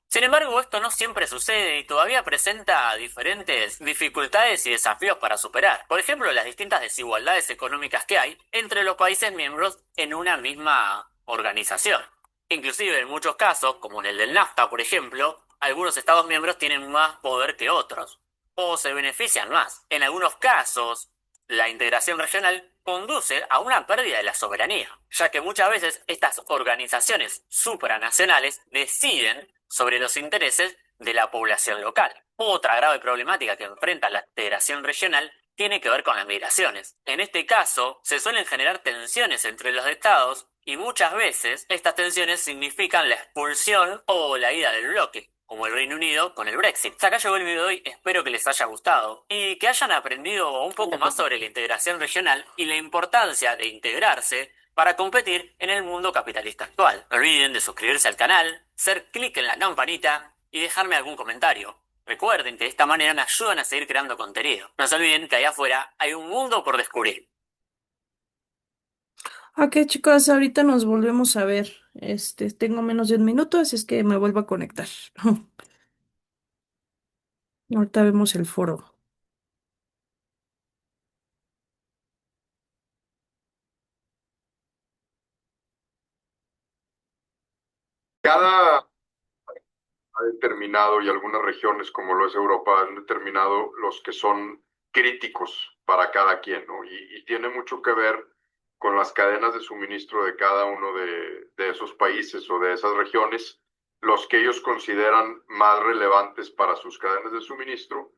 Sin embargo, esto no siempre sucede y todavía presenta diferentes dificultades y desafíos para superar. Por ejemplo, las distintas desigualdades económicas que hay entre los países miembros en una misma organización. Inclusive en muchos casos, como en el del NAFTA, por ejemplo, algunos estados miembros tienen más poder que otros, o se benefician más. En algunos casos, la integración regional conduce a una pérdida de la soberanía, ya que muchas veces estas organizaciones supranacionales deciden sobre los intereses de la población local. Otra grave problemática que enfrenta la integración regional tiene que ver con las migraciones. En este caso, se suelen generar tensiones entre los estados y muchas veces estas tensiones significan la expulsión o la ida del bloque, como el Reino Unido con el Brexit. Hasta acá llegó el video de hoy, espero que les haya gustado y que hayan aprendido un poco más sobre la integración regional y la importancia de integrarse para competir en el mundo capitalista actual. No olviden de suscribirse al canal, hacer clic en la campanita y dejarme algún comentario. Recuerden que de esta manera me ayudan a seguir creando contenido. No se olviden que allá afuera hay un mundo por descubrir. Ok, chicos, ahorita nos volvemos a ver. Tengo menos de un minuto, así es que me vuelvo a conectar. Ahorita vemos el foro. Cada ha determinado, y algunas regiones como lo es Europa han determinado los que son críticos para cada quien, ¿no? Y tiene mucho que ver con las cadenas de suministro de cada uno de esos países o de esas regiones, los que ellos consideran más relevantes para sus cadenas de suministro.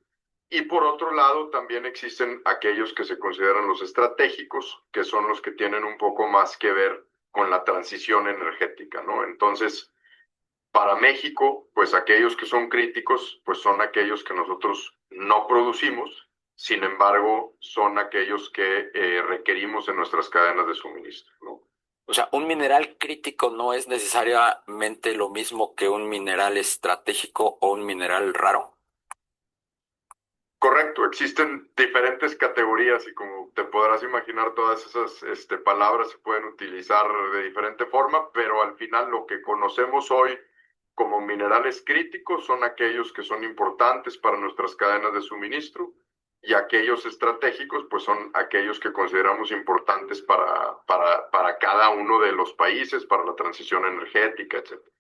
Y por otro lado, también existen aquellos que se consideran los estratégicos, que son los que tienen un poco más que ver con la transición energética, ¿no? Entonces, para México, pues aquellos que son críticos, pues son aquellos que nosotros no producimos, sin embargo, son aquellos que requerimos en nuestras cadenas de suministro, ¿no? O sea, un mineral crítico no es necesariamente lo mismo que un mineral estratégico o un mineral raro. Correcto, existen diferentes categorías y como te podrás imaginar, todas esas palabras se pueden utilizar de diferente forma, pero al final lo que conocemos hoy como minerales críticos son aquellos que son importantes para nuestras cadenas de suministro y aquellos estratégicos pues son aquellos que consideramos importantes para cada uno de los países, para la transición energética, etcétera.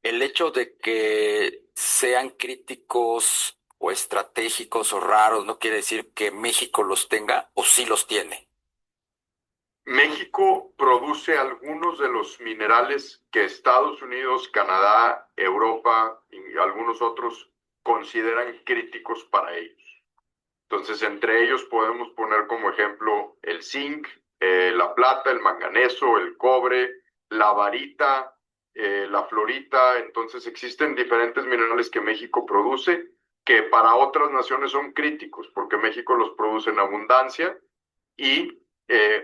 El hecho de que sean críticos o estratégicos o raros no quiere decir que México los tenga o sí los tiene. México produce algunos de los minerales que Estados Unidos, Canadá, Europa y algunos otros consideran críticos para ellos. Entonces, entre ellos podemos poner como ejemplo el zinc, la plata, el manganeso, el cobre, la varita, la florita. Entonces, existen diferentes minerales que México produce que para otras naciones son críticos porque México los produce en abundancia y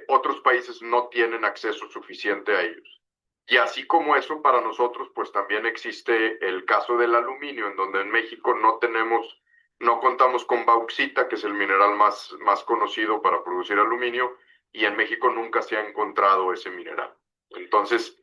otros países no tienen acceso suficiente a ellos. Y así como eso, para nosotros, pues también existe el caso del aluminio, en donde en México no contamos con bauxita, que es el mineral más conocido para producir aluminio, y en México nunca se ha encontrado ese mineral. Entonces,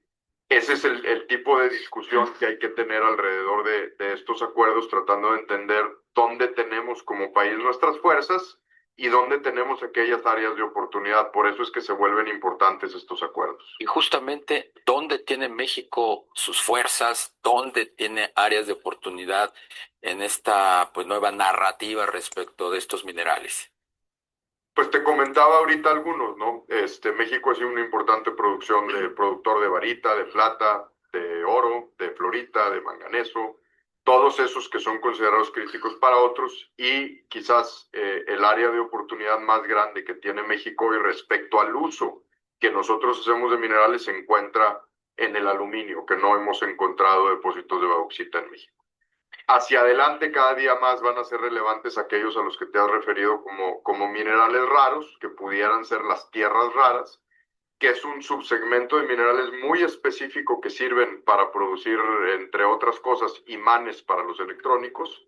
ese es el tipo de discusión que hay que tener alrededor de estos acuerdos, tratando de entender dónde tenemos como país nuestras fuerzas y dónde tenemos aquellas áreas de oportunidad. Por eso es que se vuelven importantes estos acuerdos. Y justamente, ¿dónde tiene México sus fuerzas? ¿Dónde tiene áreas de oportunidad en esta pues nueva narrativa respecto de estos minerales? Pues te comentaba ahorita algunos, ¿no? México es una importante productor de varita, de plata, de oro, de florita, de manganeso, todos esos que son considerados críticos para otros y quizás el área de oportunidad más grande que tiene México hoy respecto al uso que nosotros hacemos de minerales se encuentra en el aluminio, que no hemos encontrado depósitos de bauxita en México. Hacia adelante cada día más van a ser relevantes aquellos a los que te has referido como minerales raros, que pudieran ser las tierras raras, que es un subsegmento de minerales muy específico que sirven para producir, entre otras cosas, imanes para los electrónicos.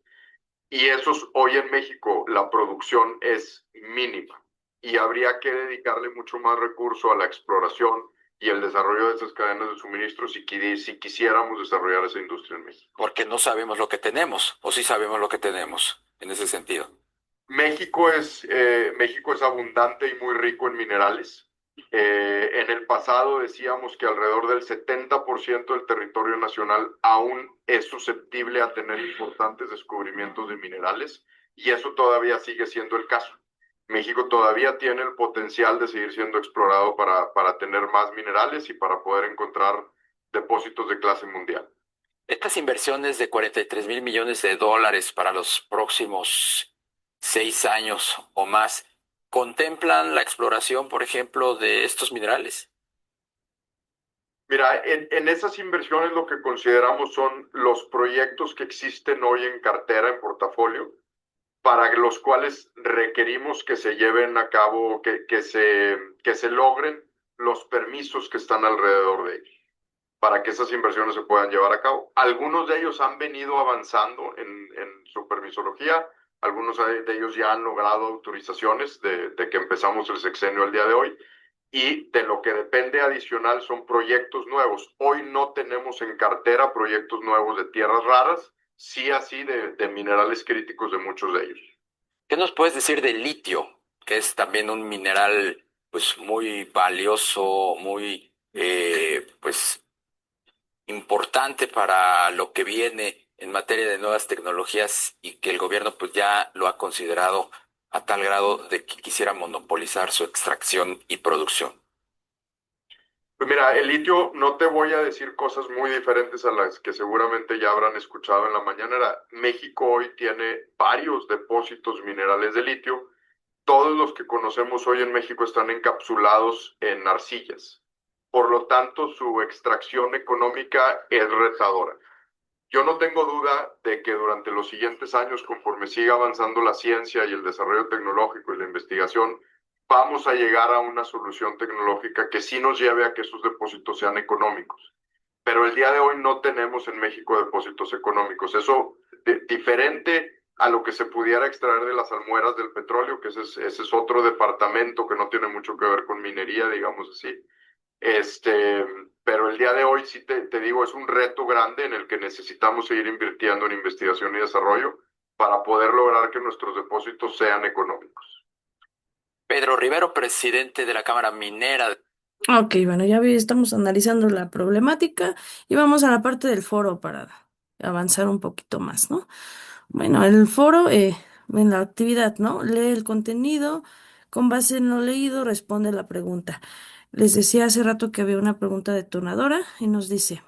Y esos hoy en México la producción es mínima y habría que dedicarle mucho más recurso a la exploración y el desarrollo de esas cadenas de suministro si quisiéramos desarrollar esa industria en México. Porque no sabemos lo que tenemos, o sí sabemos lo que tenemos en ese sentido. México es abundante y muy rico en minerales. En el pasado decíamos que alrededor del 70% del territorio nacional aún es susceptible a tener importantes descubrimientos de minerales y eso todavía sigue siendo el caso. México todavía tiene el potencial de seguir siendo explorado para tener más minerales y para poder encontrar depósitos de clase mundial. Estas inversiones de 43 mil millones de dólares para los próximos 6 años o más, ¿contemplan la exploración, por ejemplo, de estos minerales? Mira, en esas inversiones lo que consideramos son los proyectos que existen hoy en cartera, en portafolio, para los cuales requerimos que se lleven a cabo, que se logren los permisos que están alrededor de ellos, para que esas inversiones se puedan llevar a cabo. Algunos de ellos han venido avanzando en su permisología, algunos de ellos ya han logrado autorizaciones de que empezamos el sexenio el día de hoy, y de lo que depende adicional son proyectos nuevos. Hoy no tenemos en cartera proyectos nuevos de tierras raras, sí así de minerales críticos de muchos de ellos. ¿Qué nos puedes decir del litio, que es también un mineral pues muy valioso, muy pues importante para lo que viene en materia de nuevas tecnologías y que el gobierno pues ya lo ha considerado a tal grado de que quisiera monopolizar su extracción y producción? Pues mira, el litio, no te voy a decir cosas muy diferentes a las que seguramente ya habrán escuchado en la mañanera. México hoy tiene varios depósitos minerales de litio. Todos los que conocemos hoy en México están encapsulados en arcillas. Por lo tanto, su extracción económica es retadora. Yo no tengo duda de que durante los siguientes años, conforme siga avanzando la ciencia y el desarrollo tecnológico y la investigación, vamos a llegar a una solución tecnológica que sí nos lleve a que esos depósitos sean económicos. Pero el día de hoy no tenemos en México depósitos económicos. Eso diferente a lo que se pudiera extraer de las almueras del petróleo, que ese es otro departamento que no tiene mucho que ver con minería, digamos así. Este, pero el día de hoy sí te digo, es un reto grande en el que necesitamos seguir invirtiendo en investigación y desarrollo para poder lograr que nuestros depósitos sean económicos. Pedro Rivero, presidente de la Cámara Minera. Ok, bueno, estamos analizando la problemática y vamos a la parte del foro para avanzar un poquito más, ¿no? Bueno, el foro, en la actividad, ¿no? Lee el contenido, con base en lo leído, responde la pregunta. Les decía hace rato que había una pregunta detonadora y nos dice,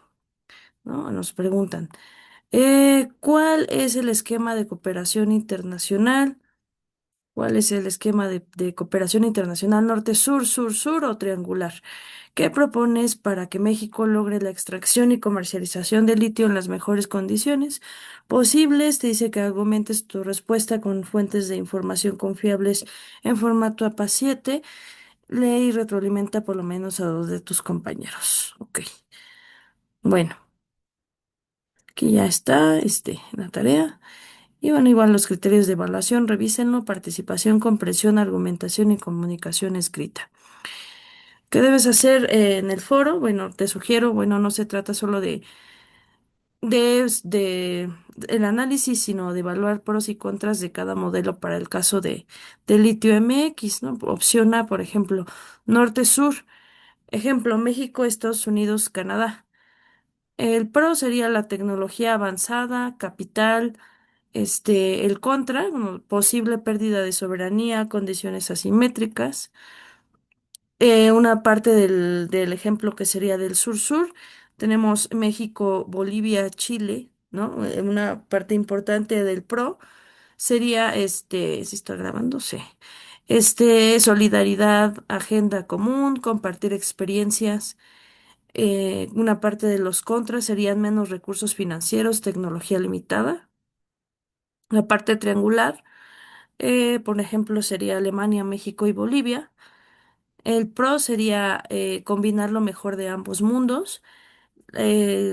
¿no? Nos preguntan, ¿cuál es el esquema de cooperación internacional? ¿Cuál es el esquema de cooperación internacional norte-sur, sur-sur o triangular? ¿Qué propones para que México logre la extracción y comercialización de litio en las mejores condiciones posibles? Te dice que argumentes tu respuesta con fuentes de información confiables en formato APA 7. Lee y retroalimenta por lo menos a 2 de tus compañeros. Ok. Bueno, aquí ya está, la tarea. Y bueno, igual los criterios de evaluación, revísenlo: participación, comprensión, argumentación y comunicación escrita. ¿Qué debes hacer en el foro? Bueno, te sugiero, bueno, no se trata solo de el análisis, sino de evaluar pros y contras de cada modelo para el caso de litio MX, ¿no? Opción A, por ejemplo, norte-sur. Ejemplo, México, Estados Unidos, Canadá. El pro sería la tecnología avanzada, capital. El contra, bueno, posible pérdida de soberanía, condiciones asimétricas. Una parte del ejemplo que sería del sur-sur, tenemos México, Bolivia, Chile, ¿no? Una parte importante del PRO sería, si está grabando, sí. Solidaridad, agenda común, compartir experiencias. Una parte de los contras serían menos recursos financieros, tecnología limitada. La parte triangular, por ejemplo, sería Alemania, México y Bolivia. El pro sería combinar lo mejor de ambos mundos,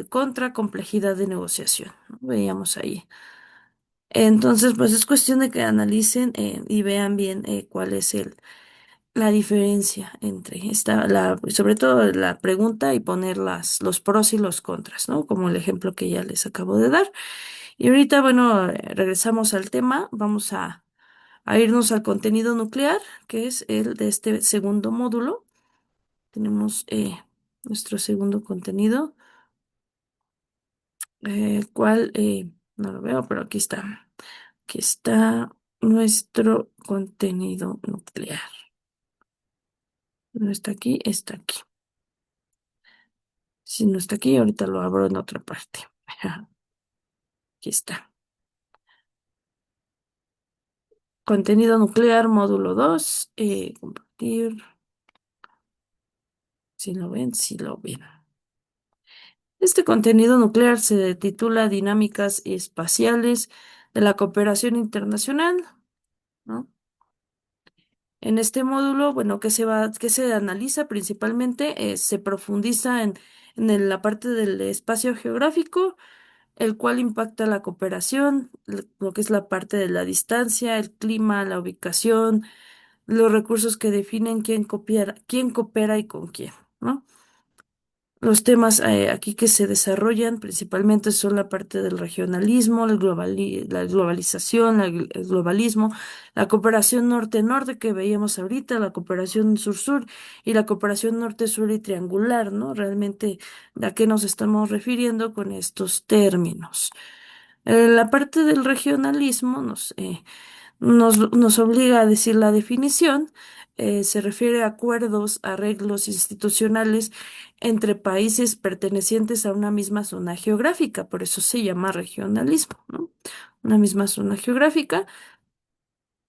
contra complejidad de negociación, ¿no? Veíamos ahí. Entonces, pues es cuestión de que analicen y vean bien cuál es la diferencia entre sobre todo la pregunta, y poner los pros y los contras, ¿no? Como el ejemplo que ya les acabo de dar. Y ahorita, bueno, regresamos al tema. Vamos a irnos al contenido nuclear, que es el de este segundo módulo. Tenemos nuestro segundo contenido, el cual no lo veo, pero aquí está. Aquí está nuestro contenido nuclear. No está aquí, está aquí. Si no está aquí, ahorita lo abro en otra parte. Aquí está. Contenido nuclear, módulo 2. Compartir. Si lo ven, si lo ven. Este contenido nuclear se titula Dinámicas espaciales de la cooperación internacional, ¿no? En este módulo, bueno, qué se analiza principalmente? Se profundiza en la parte del espacio geográfico, el cual impacta la cooperación, lo que es la parte de la distancia, el clima, la ubicación, los recursos que definen quién coopera y con quién, ¿no? Los temas aquí que se desarrollan principalmente son la parte del regionalismo, la globalización, el globalismo, la cooperación norte-norte que veíamos ahorita, la cooperación sur-sur y la cooperación norte-sur y triangular, ¿no? Realmente, ¿a qué nos estamos refiriendo con estos términos? La parte del regionalismo nos obliga a decir la definición. Se refiere a acuerdos, arreglos institucionales entre países pertenecientes a una misma zona geográfica, por eso se llama regionalismo, ¿no? Una misma zona geográfica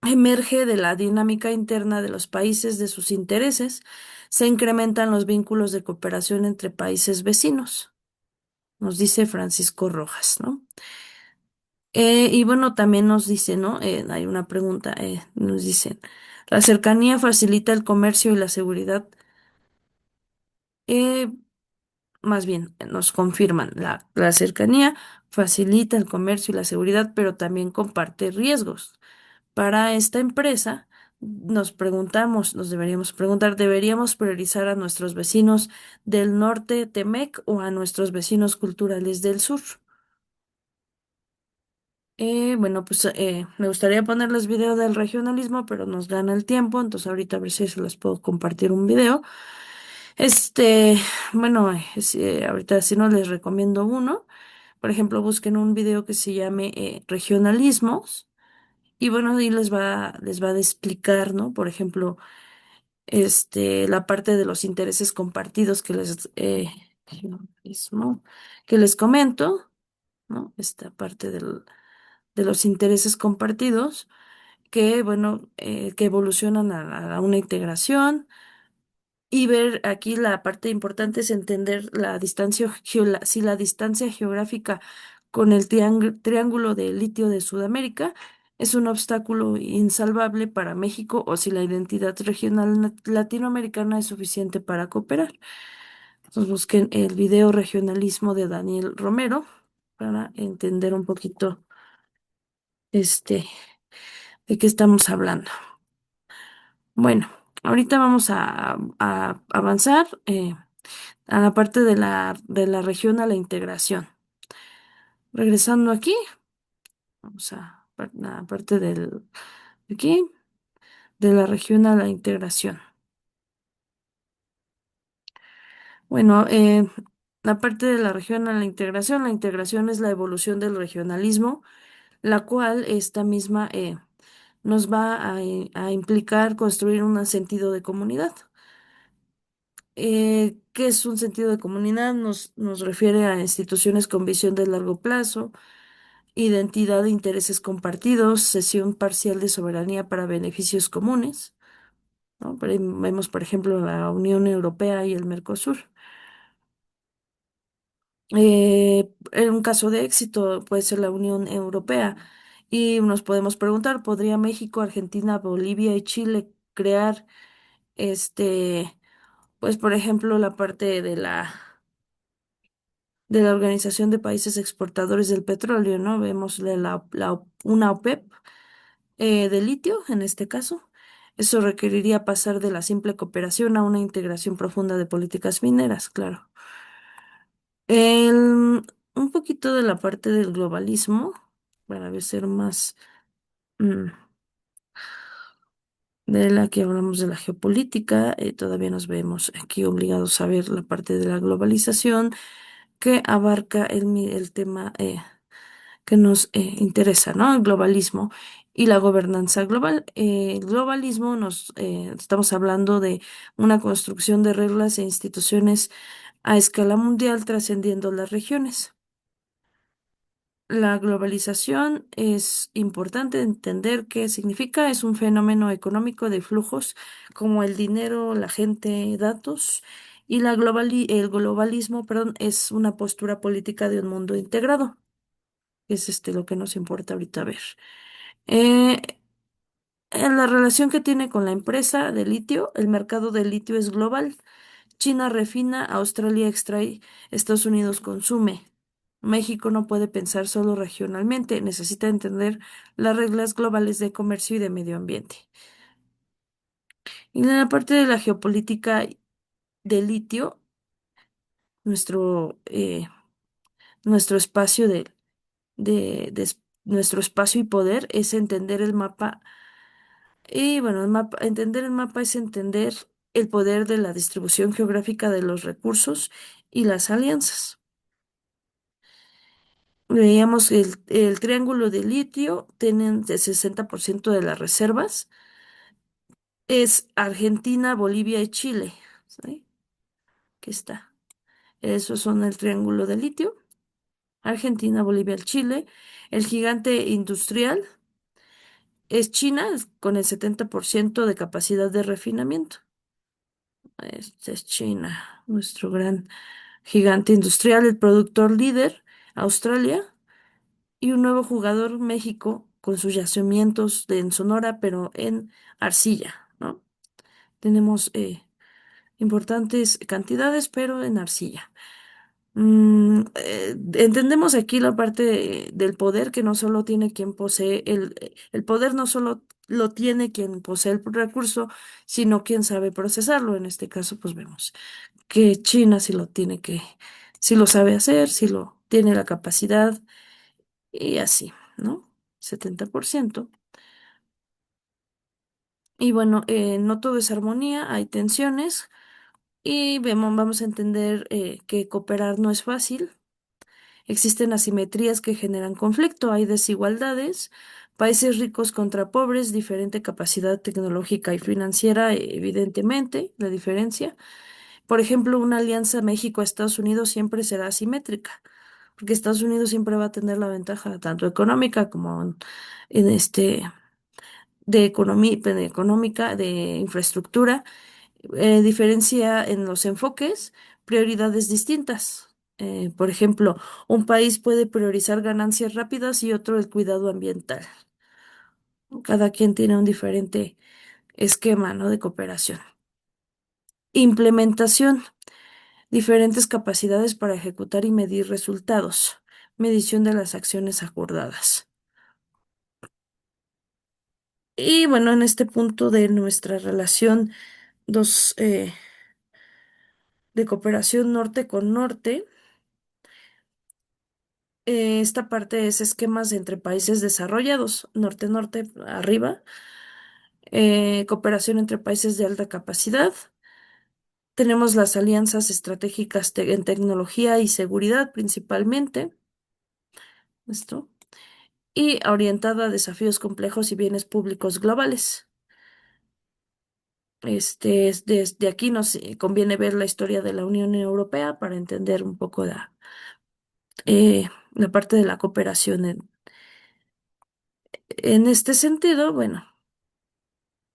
emerge de la dinámica interna de los países, de sus intereses, se incrementan los vínculos de cooperación entre países vecinos, nos dice Francisco Rojas, ¿no? Y bueno, también nos dice, ¿no? Hay una pregunta, nos dicen, la cercanía facilita el comercio y la seguridad. Eh, Más bien, nos confirman, la cercanía facilita el comercio y la seguridad, pero también comparte riesgos. Para esta empresa, nos preguntamos, nos deberíamos preguntar, ¿deberíamos priorizar a nuestros vecinos del norte, Temec, o a nuestros vecinos culturales del sur? Bueno, pues me gustaría ponerles video del regionalismo, pero nos gana el tiempo, entonces ahorita a ver si se les puedo compartir un video. Este, bueno, ahorita si no les recomiendo uno. Por ejemplo, busquen un video que se llame regionalismos y bueno, ahí les va a explicar, ¿no? Por ejemplo, la parte de los intereses compartidos regionalismo, que les comento, ¿no? Esta parte de los intereses compartidos que, bueno, que evolucionan a una integración y ver aquí la parte importante es entender la distancia, si la distancia geográfica con el triángulo de litio de Sudamérica es un obstáculo insalvable para México o si la identidad regional latinoamericana es suficiente para cooperar. Entonces busquen el video regionalismo de Daniel Romero para entender un poquito este de qué estamos hablando. Bueno, ahorita vamos a avanzar a la parte de la región a la integración. Regresando aquí, vamos a la parte aquí, de la región a la integración. Bueno, la parte de la región a la integración es la evolución del regionalismo, la cual esta misma nos va a implicar construir un sentido de comunidad. ¿Qué es un sentido de comunidad? Nos refiere a instituciones con visión de largo plazo, identidad de intereses compartidos, cesión parcial de soberanía para beneficios comunes, ¿no? Por ahí vemos, por ejemplo, la Unión Europea y el Mercosur. En un caso de éxito puede ser la Unión Europea y nos podemos preguntar, ¿podría México, Argentina, Bolivia y Chile crear pues por ejemplo, la parte de la Organización de Países Exportadores del Petróleo, ¿no? Vemos una OPEP de litio, en este caso. Eso requeriría pasar de la simple cooperación a una integración profunda de políticas mineras, claro. Un poquito de la parte del globalismo, para ser más mm, de la que hablamos de la geopolítica, todavía nos vemos aquí obligados a ver la parte de la globalización que abarca el tema que nos interesa, ¿no? El globalismo y la gobernanza global. El globalismo estamos hablando de una construcción de reglas e instituciones a escala mundial trascendiendo las regiones. La globalización es importante entender qué significa. Es un fenómeno económico de flujos como el dinero, la gente, datos. Y el globalismo, perdón, es una postura política de un mundo integrado. Es lo que nos importa ahorita ver. Eh, en la relación que tiene con la empresa de litio, el mercado de litio es global. China refina, Australia extrae, Estados Unidos consume. México no puede pensar solo regionalmente, necesita entender las reglas globales de comercio y de medio ambiente. Y en la parte de la geopolítica de litio, nuestro, eh, nuestro espacio nuestro espacio y poder es entender el mapa. Y bueno, entender el mapa es entender el poder de la distribución geográfica de los recursos y las alianzas. Veíamos el triángulo de litio, tienen el 60% de las reservas. Es Argentina, Bolivia y Chile. ¿Sí? Aquí está. Esos son el triángulo de litio. Argentina, Bolivia, Chile. El gigante industrial es China, con el 70% de capacidad de refinamiento. Este es China, nuestro gran gigante industrial. El productor líder, Australia. Y un nuevo jugador, México, con sus yacimientos en Sonora, pero en arcilla, ¿no? Tenemos importantes cantidades, pero en arcilla. Entendemos aquí la parte del poder que no solo tiene quien posee el poder, no solo lo tiene quien posee el recurso, sino quien sabe procesarlo. En este caso, pues vemos que China sí lo tiene sí lo sabe hacer, sí lo tiene la capacidad y así, ¿no? 70%. Y bueno, no todo es armonía, hay tensiones y vamos a entender que cooperar no es fácil. Existen asimetrías que generan conflicto, hay desigualdades, países ricos contra pobres, diferente capacidad tecnológica y financiera, evidentemente, la diferencia. Por ejemplo, una alianza México-Estados Unidos siempre será asimétrica, porque Estados Unidos siempre va a tener la ventaja tanto económica como en de económica, de infraestructura, diferencia en los enfoques, prioridades distintas. Por ejemplo, un país puede priorizar ganancias rápidas y otro el cuidado ambiental. Cada quien tiene un diferente esquema, ¿no? De cooperación. Implementación, diferentes capacidades para ejecutar y medir resultados. Medición de las acciones acordadas. Y bueno, en este punto de nuestra relación dos, de cooperación norte con norte, esta parte es esquemas entre países desarrollados, norte-norte, arriba, cooperación entre países de alta capacidad. Tenemos las alianzas estratégicas en tecnología y seguridad principalmente, esto, y orientada a desafíos complejos y bienes públicos globales. Desde aquí nos conviene ver la historia de la Unión Europea para entender un poco la parte de la cooperación en este sentido. Bueno,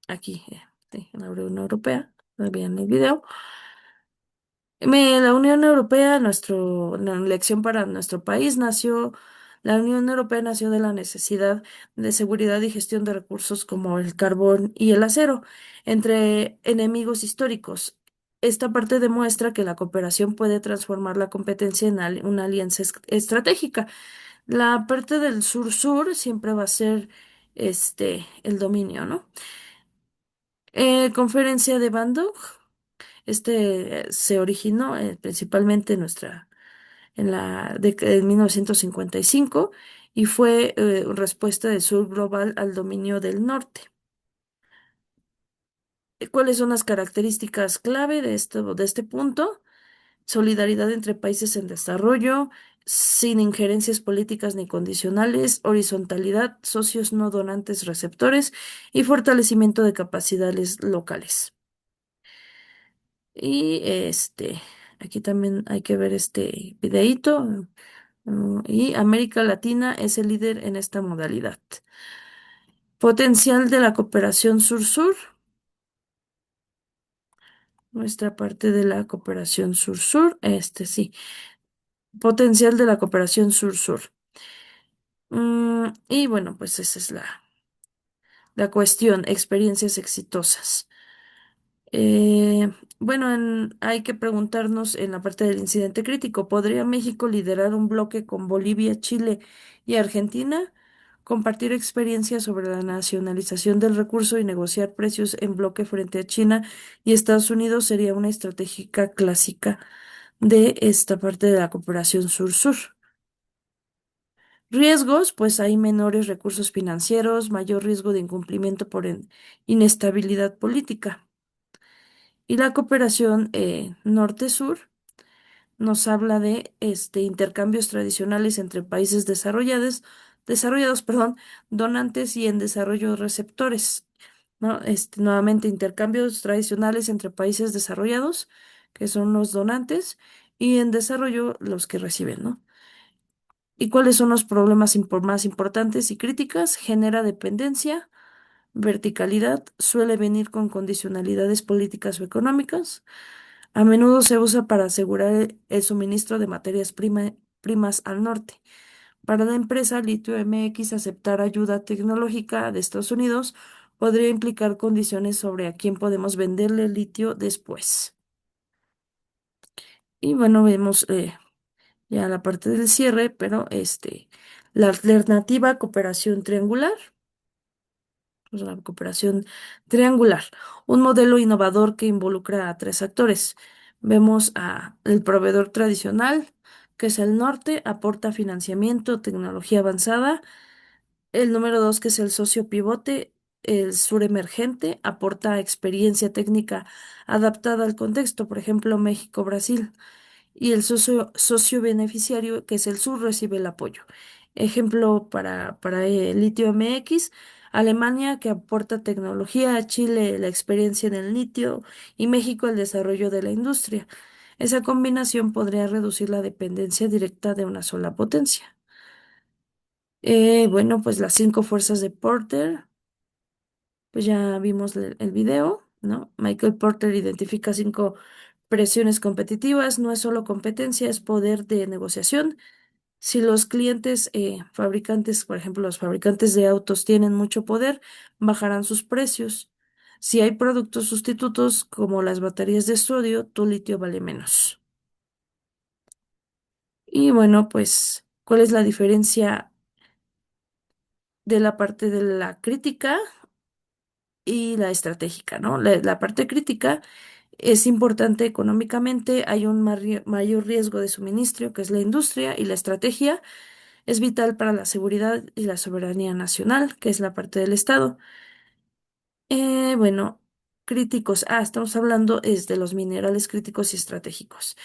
aquí, sí, en la Unión Europea, lo vi en el video. La Unión Europea, la elección para nuestro país la Unión Europea nació de la necesidad de seguridad y gestión de recursos como el carbón y el acero, entre enemigos históricos. Esta parte demuestra que la cooperación puede transformar la competencia en una alianza estratégica. La parte del sur-sur siempre va a ser el dominio, ¿no? Conferencia de Bandung. Se originó principalmente en la década de 1955 y fue respuesta del sur global al dominio del norte. ¿Cuáles son las características clave de este punto? Solidaridad entre países en desarrollo, sin injerencias políticas ni condicionales, horizontalidad, socios no donantes receptores y fortalecimiento de capacidades locales. Y aquí también hay que ver este videíto. Y América Latina es el líder en esta modalidad. Potencial de la cooperación sur-sur. Nuestra parte de la cooperación sur-sur. Sí. Potencial de la cooperación sur-sur. Y bueno, pues esa es la cuestión. Experiencias exitosas. Bueno, hay que preguntarnos en la parte del incidente crítico, ¿podría México liderar un bloque con Bolivia, Chile y Argentina? Compartir experiencias sobre la nacionalización del recurso y negociar precios en bloque frente a China y Estados Unidos sería una estratégica clásica de esta parte de la cooperación sur-sur. Riesgos, pues hay menores recursos financieros, mayor riesgo de incumplimiento por inestabilidad política. Y la cooperación norte-sur, nos habla de intercambios tradicionales entre países desarrollados, perdón, donantes y en desarrollo receptores, ¿no? Nuevamente, intercambios tradicionales entre países desarrollados, que son los donantes, y en desarrollo los que reciben, ¿no? ¿Y cuáles son los problemas más importantes y críticas? Genera dependencia, verticalidad, suele venir con condicionalidades políticas o económicas. A menudo se usa para asegurar el suministro de materias primas al norte. Para la empresa Litio MX, aceptar ayuda tecnológica de Estados Unidos podría implicar condiciones sobre a quién podemos venderle litio después. Y bueno, vemos ya la parte del cierre, pero la alternativa cooperación triangular. Pues, la cooperación triangular, un modelo innovador que involucra a tres actores. Vemos a el proveedor tradicional, que es el norte, aporta financiamiento, tecnología avanzada. El número dos, que es el socio pivote, el sur emergente, aporta experiencia técnica adaptada al contexto, por ejemplo, México, Brasil. Y el socio beneficiario, que es el sur, recibe el apoyo. Ejemplo para el litio MX, Alemania, que aporta tecnología, Chile la experiencia en el litio y México el desarrollo de la industria. Esa combinación podría reducir la dependencia directa de una sola potencia. Bueno, pues las cinco fuerzas de Porter, pues ya vimos el video, ¿no? Michael Porter identifica cinco presiones competitivas, no es solo competencia, es poder de negociación. Si los clientes, fabricantes, por ejemplo, los fabricantes de autos tienen mucho poder, bajarán sus precios. Si hay productos sustitutos como las baterías de sodio, tu litio vale menos. Y bueno, pues, ¿cuál es la diferencia de la parte de la crítica y la estratégica, ¿no? La parte crítica es importante económicamente, hay un mayor riesgo de suministro, que es la industria, y la estrategia es vital para la seguridad y la soberanía nacional, que es la parte del Estado. Bueno, críticos. Estamos hablando es de los minerales críticos y estratégicos.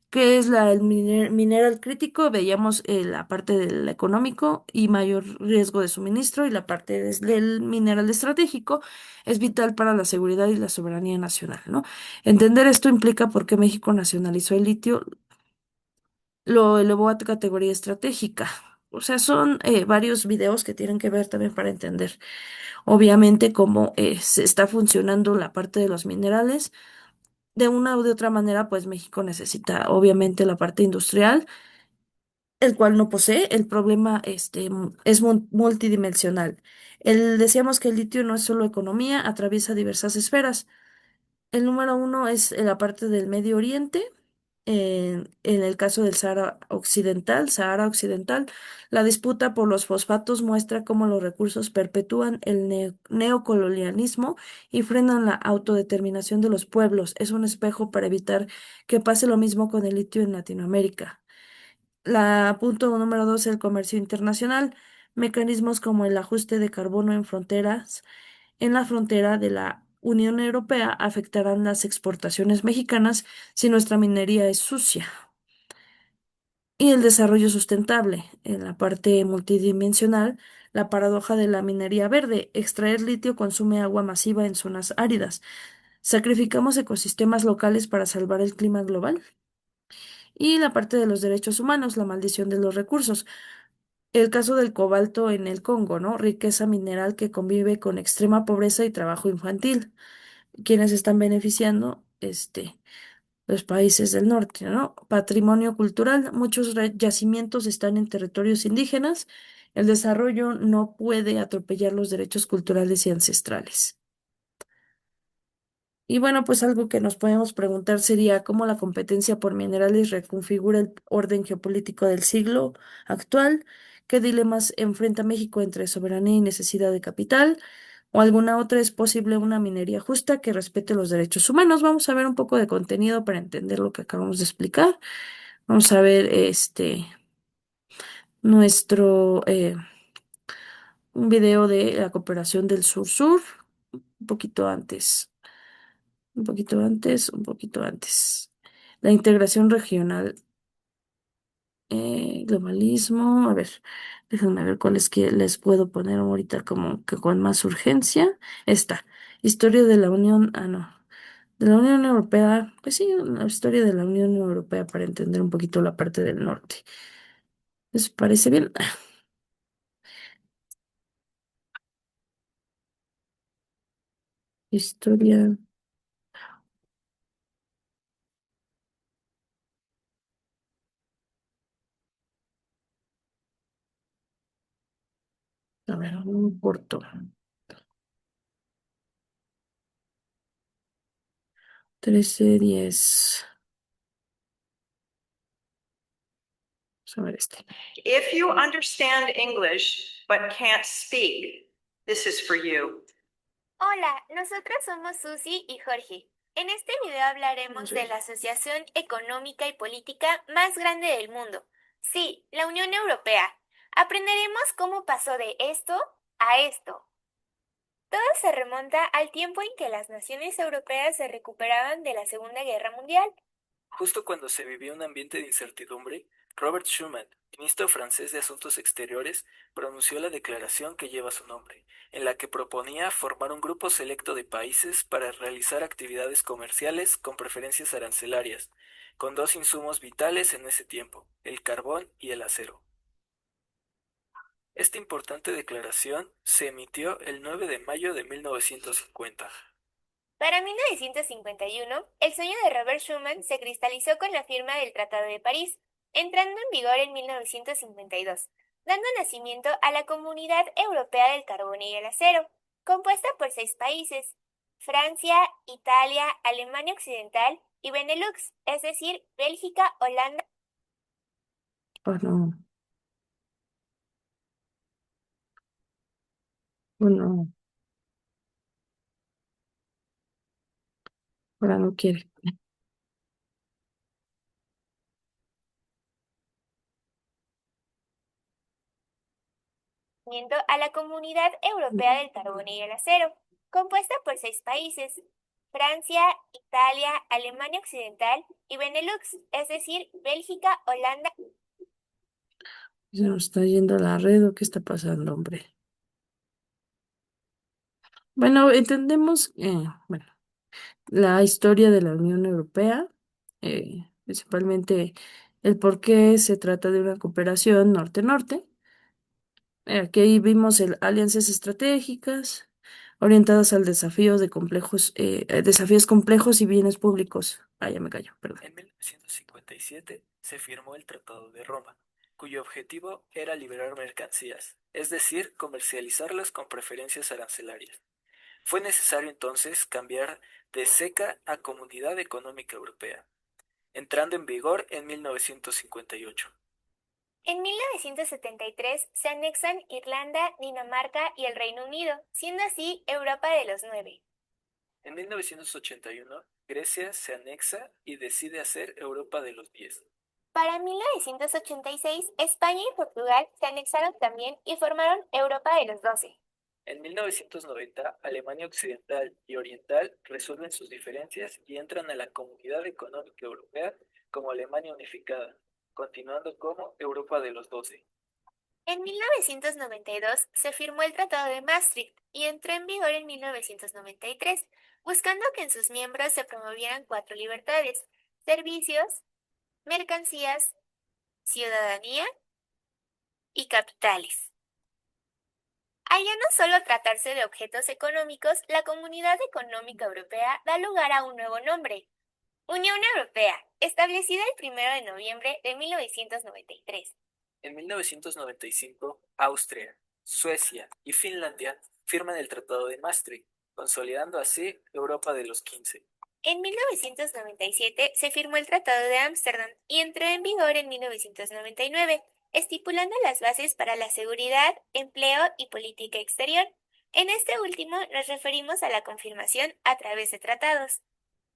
¿Qué es el mineral crítico? Veíamos la parte del económico y mayor riesgo de suministro, y la parte del mineral estratégico es vital para la seguridad y la soberanía nacional, ¿no? Entender esto implica por qué México nacionalizó el litio, lo elevó a categoría estratégica. O sea, son varios videos que tienen que ver también para entender, obviamente, cómo se está funcionando la parte de los minerales. De una u de otra manera, pues México necesita, obviamente, la parte industrial, el cual no posee. El problema es multidimensional. Decíamos que el litio no es solo economía, atraviesa diversas esferas. El número uno es la parte del Medio Oriente. En el caso del Sahara Occidental, la disputa por los fosfatos muestra cómo los recursos perpetúan el neocolonialismo y frenan la autodeterminación de los pueblos. Es un espejo para evitar que pase lo mismo con el litio en Latinoamérica. La punto número dos, el comercio internacional. Mecanismos como el ajuste de carbono en la frontera de la Unión Europea afectarán las exportaciones mexicanas si nuestra minería es sucia. Y el desarrollo sustentable. En la parte multidimensional, la paradoja de la minería verde. Extraer litio consume agua masiva en zonas áridas. ¿Sacrificamos ecosistemas locales para salvar el clima global? Y la parte de los derechos humanos, la maldición de los recursos. El caso del cobalto en el Congo, ¿no? Riqueza mineral que convive con extrema pobreza y trabajo infantil. Quienes están beneficiando, los países del norte, ¿no? Patrimonio cultural, muchos yacimientos están en territorios indígenas. El desarrollo no puede atropellar los derechos culturales y ancestrales. Y bueno, pues algo que nos podemos preguntar sería cómo la competencia por minerales reconfigura el orden geopolítico del siglo actual, qué dilemas enfrenta México entre soberanía y necesidad de capital, o alguna otra. ¿Es posible una minería justa que respete los derechos humanos? Vamos a ver un poco de contenido para entender lo que acabamos de explicar. Vamos a ver nuestro un video de la cooperación del sur-sur, un poquito antes. Un poquito antes. La integración regional. Globalismo, a ver, déjenme ver cuáles que les puedo poner ahorita como que con más urgencia. Esta, historia de la Unión, no, de la Unión Europea, pues sí, la historia de la Unión Europea para entender un poquito la parte del norte. ¿Les parece bien? Historia, a ver, un corto. 13:10. Vamos a ver este. If you understand English but can't speak, this is for you. Hola, nosotros somos Susi y Jorge. En este video hablaremos Sí. de la asociación económica y política más grande del mundo. Sí, la Unión Europea. Aprenderemos cómo pasó de esto a esto. Todo se remonta al tiempo en que las naciones europeas se recuperaban de la Segunda Guerra Mundial. Justo cuando se vivía un ambiente de incertidumbre, Robert Schuman, ministro francés de Asuntos Exteriores, pronunció la declaración que lleva su nombre, en la que proponía formar un grupo selecto de países para realizar actividades comerciales con preferencias arancelarias, con dos insumos vitales en ese tiempo, el carbón y el acero. Esta importante declaración se emitió el 9 de mayo de 1950. Para 1951, el sueño de Robert Schuman se cristalizó con la firma del Tratado de París, entrando en vigor en 1952, dando nacimiento a la Comunidad Europea del Carbón y el Acero, compuesta por 6 países: Francia, Italia, Alemania Occidental y Benelux, es decir, Bélgica, Holanda. Oh, no. Oh, no. Ahora no quiere. A la Comunidad Europea del Carbón y el Acero, compuesta por 6 países: Francia, Italia, Alemania Occidental y Benelux, es decir, Bélgica, Holanda. Se nos está yendo la red, ¿o qué está pasando, hombre? Bueno, entendemos, bueno, la historia de la Unión Europea, principalmente el por qué se trata de una cooperación norte-norte. Aquí ahí vimos alianzas estratégicas orientadas al desafío de desafíos complejos y bienes públicos. Ah, ya me callo, perdón. En 1957 se firmó el Tratado de Roma, cuyo objetivo era liberar mercancías, es decir, comercializarlas con preferencias arancelarias. Fue necesario entonces cambiar de SECA a Comunidad Económica Europea, entrando en vigor en 1958. En 1973 se anexan Irlanda, Dinamarca y el Reino Unido, siendo así Europa de los 9. En 1981, Grecia se anexa y decide hacer Europa de los 10. Para 1986, España y Portugal se anexaron también y formaron Europa de los 12. En 1990, Alemania Occidental y Oriental resuelven sus diferencias y entran a la Comunidad Económica Europea como Alemania unificada, continuando como Europa de los 12. En 1992 se firmó el Tratado de Maastricht y entró en vigor en 1993, buscando que en sus miembros se promovieran 4 libertades: servicios, mercancías, ciudadanía y capitales. Al ya no solo tratarse de objetos económicos, la Comunidad Económica Europea da lugar a un nuevo nombre: Unión Europea, establecida el 1 de noviembre de 1993. En 1995, Austria, Suecia y Finlandia firman el Tratado de Maastricht, consolidando así Europa de los 15. En 1997 se firmó el Tratado de Ámsterdam y entró en vigor en 1999, estipulando las bases para la seguridad, empleo y política exterior. En este último nos referimos a la confirmación a través de tratados.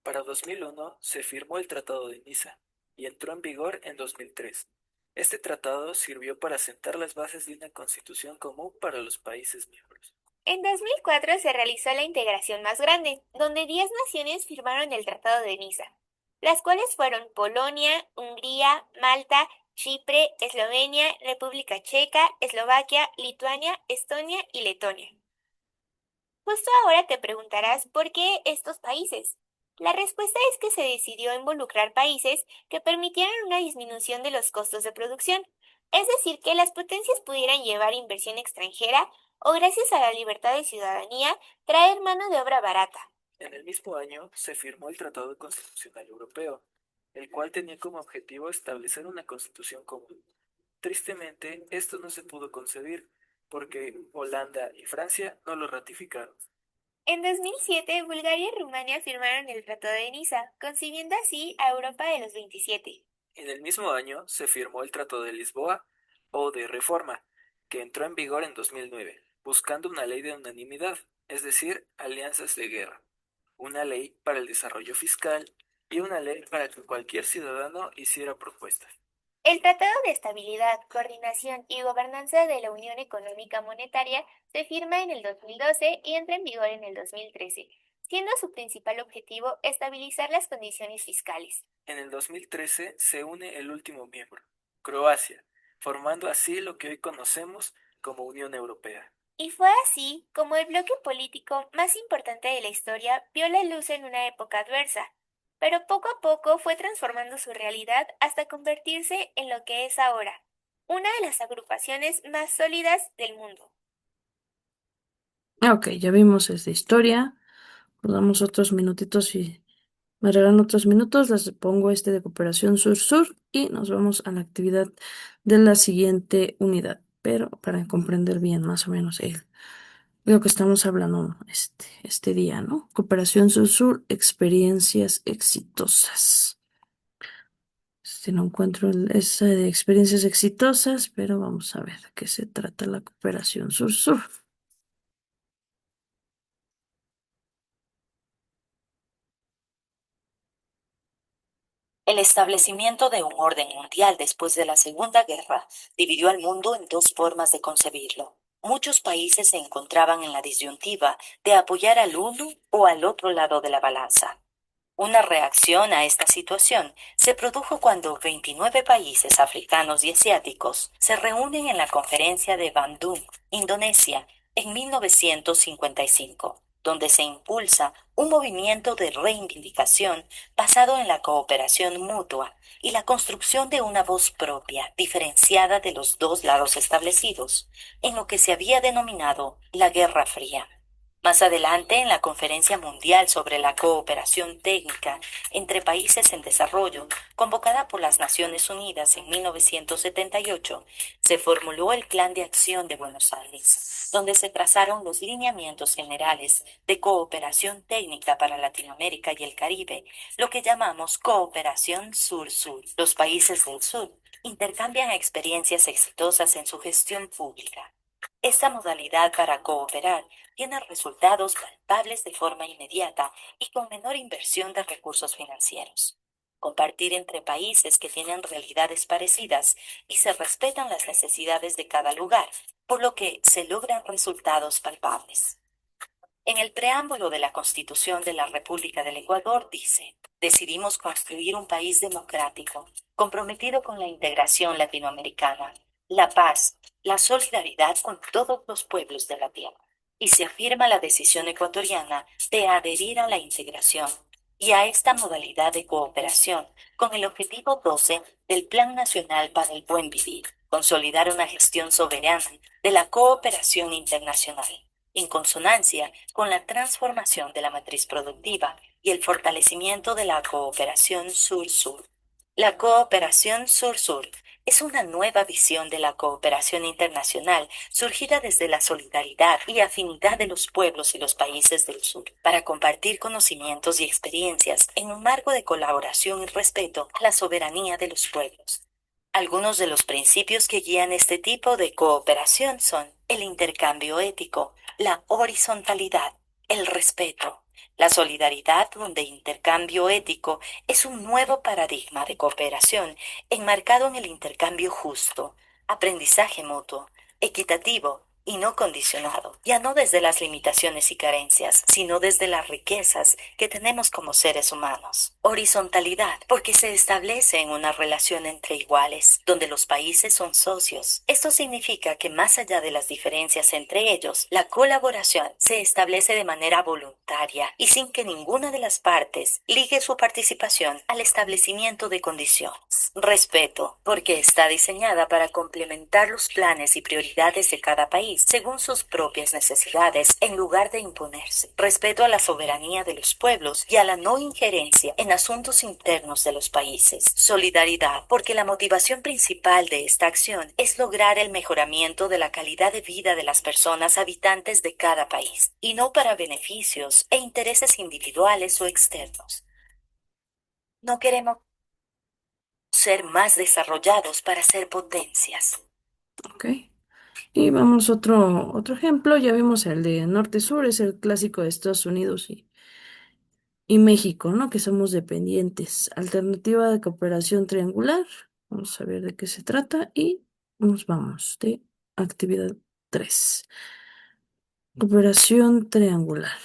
Para 2001 se firmó el Tratado de Niza y entró en vigor en 2003. Este tratado sirvió para sentar las bases de una constitución común para los países miembros. En 2004 se realizó la integración más grande, donde 10 naciones firmaron el Tratado de Niza, las cuales fueron Polonia, Hungría, Malta, Chipre, Eslovenia, República Checa, Eslovaquia, Lituania, Estonia y Letonia. Justo ahora te preguntarás por qué estos países. La respuesta es que se decidió involucrar países que permitieran una disminución de los costos de producción, es decir, que las potencias pudieran llevar inversión extranjera o gracias a la libertad de ciudadanía traer mano de obra barata. En el mismo año se firmó el Tratado Constitucional Europeo, el cual tenía como objetivo establecer una constitución común. Tristemente, esto no se pudo concebir porque Holanda y Francia no lo ratificaron. En 2007, Bulgaria y Rumania firmaron el Tratado de Niza, concibiendo así a Europa de los 27. En el mismo año se firmó el Tratado de Lisboa o de Reforma, que entró en vigor en 2009, buscando una ley de unanimidad, es decir, alianzas de guerra, una ley para el desarrollo fiscal y una ley para que cualquier ciudadano hiciera propuestas. El Tratado de Estabilidad, Coordinación y Gobernanza de la Unión Económica Monetaria se firma en el 2012 y entra en vigor en el 2013, siendo su principal objetivo estabilizar las condiciones fiscales. En el 2013 se une el último miembro, Croacia, formando así lo que hoy conocemos como Unión Europea. Y fue así como el bloque político más importante de la historia vio la luz en una época adversa, pero poco a poco fue transformando su realidad hasta convertirse en lo que es ahora, una de las agrupaciones más sólidas del mundo. Ok, ya vimos esta historia. Nos damos otros minutitos y me regalan otros minutos. Les pongo este de cooperación sur-sur y nos vamos a la actividad de la siguiente unidad. Pero para comprender bien más o menos lo que estamos hablando este día, ¿no? Cooperación sur-sur, experiencias exitosas. No encuentro esa de experiencias exitosas, pero vamos a ver de qué se trata la cooperación sur-sur. El establecimiento de un orden mundial después de la Segunda Guerra dividió al mundo en dos formas de concebirlo. Muchos países se encontraban en la disyuntiva de apoyar al uno o al otro lado de la balanza. Una reacción a esta situación se produjo cuando 29 países africanos y asiáticos se reúnen en la conferencia de Bandung, Indonesia, en 1955, donde se impulsa un movimiento de reivindicación basado en la cooperación mutua y la construcción de una voz propia, diferenciada de los dos lados establecidos, en lo que se había denominado la Guerra Fría. Más adelante, en la Conferencia Mundial sobre la Cooperación Técnica entre Países en Desarrollo, convocada por las Naciones Unidas en 1978, se formuló el Plan de Acción de Buenos Aires, donde se trazaron los lineamientos generales de cooperación técnica para Latinoamérica y el Caribe, lo que llamamos cooperación sur-sur. Los países del sur intercambian experiencias exitosas en su gestión pública. Esta modalidad para cooperar tiene resultados palpables de forma inmediata y con menor inversión de recursos financieros. Compartir entre países que tienen realidades parecidas y se respetan las necesidades de cada lugar, por lo que se logran resultados palpables. En el preámbulo de la Constitución de la República del Ecuador dice: decidimos construir un país democrático, comprometido con la integración latinoamericana, la paz, la solidaridad con todos los pueblos de la tierra. Y se afirma la decisión ecuatoriana de adherir a la integración y a esta modalidad de cooperación con el objetivo 12 del Plan Nacional para el Buen Vivir, consolidar una gestión soberana de la cooperación internacional, en consonancia con la transformación de la matriz productiva y el fortalecimiento de la cooperación sur-sur. La cooperación sur-sur es una nueva visión de la cooperación internacional surgida desde la solidaridad y afinidad de los pueblos y los países del sur, para compartir conocimientos y experiencias en un marco de colaboración y respeto a la soberanía de los pueblos. Algunos de los principios que guían este tipo de cooperación son el intercambio ético, la horizontalidad, el respeto, la solidaridad, donde intercambio ético es un nuevo paradigma de cooperación enmarcado en el intercambio justo, aprendizaje mutuo, equitativo y no condicionado, ya no desde las limitaciones y carencias, sino desde las riquezas que tenemos como seres humanos. Horizontalidad, porque se establece en una relación entre iguales, donde los países son socios. Esto significa que más allá de las diferencias entre ellos, la colaboración se establece de manera voluntaria y sin que ninguna de las partes ligue su participación al establecimiento de condiciones. Respeto, porque está diseñada para complementar los planes y prioridades de cada país según sus propias necesidades en lugar de imponerse. Respeto a la soberanía de los pueblos y a la no injerencia en asuntos internos de los países. Solidaridad, porque la motivación principal de esta acción es lograr el mejoramiento de la calidad de vida de las personas habitantes de cada país, y no para beneficios e intereses individuales o externos. No queremos ser más desarrollados para ser potencias. Ok. Y vamos otro ejemplo. Ya vimos el de norte-sur, es el clásico de Estados Unidos y México, ¿no? Que somos dependientes. Alternativa de cooperación triangular. Vamos a ver de qué se trata y nos vamos de actividad 3. Cooperación triangular.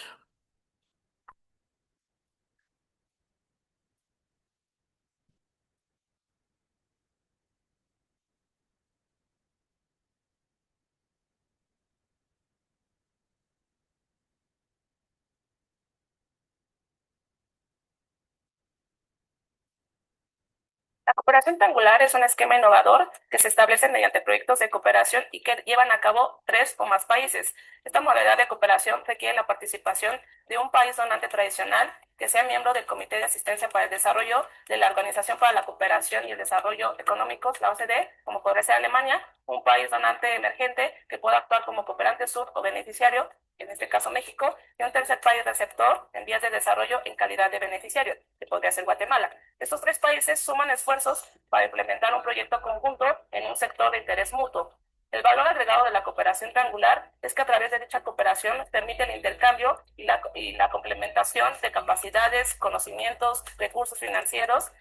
La cooperación triangular es un esquema innovador que se establece mediante proyectos de cooperación y que llevan a cabo 3 o más países. Esta modalidad de cooperación requiere la participación de un país donante tradicional que sea miembro del Comité de Asistencia para el Desarrollo de la Organización para la Cooperación y el Desarrollo Económicos, la OCDE, como podría ser Alemania, un país donante emergente que pueda actuar como cooperante sur o beneficiario, en este caso México, y un tercer país receptor en vías de desarrollo en calidad de beneficiario, que podría ser Guatemala. Estos 3 países suman esfuerzos para implementar un proyecto conjunto en un sector de interés mutuo. El valor agregado de la cooperación triangular es que a través de dicha cooperación permite el intercambio y la complementación de capacidades, conocimientos, recursos financieros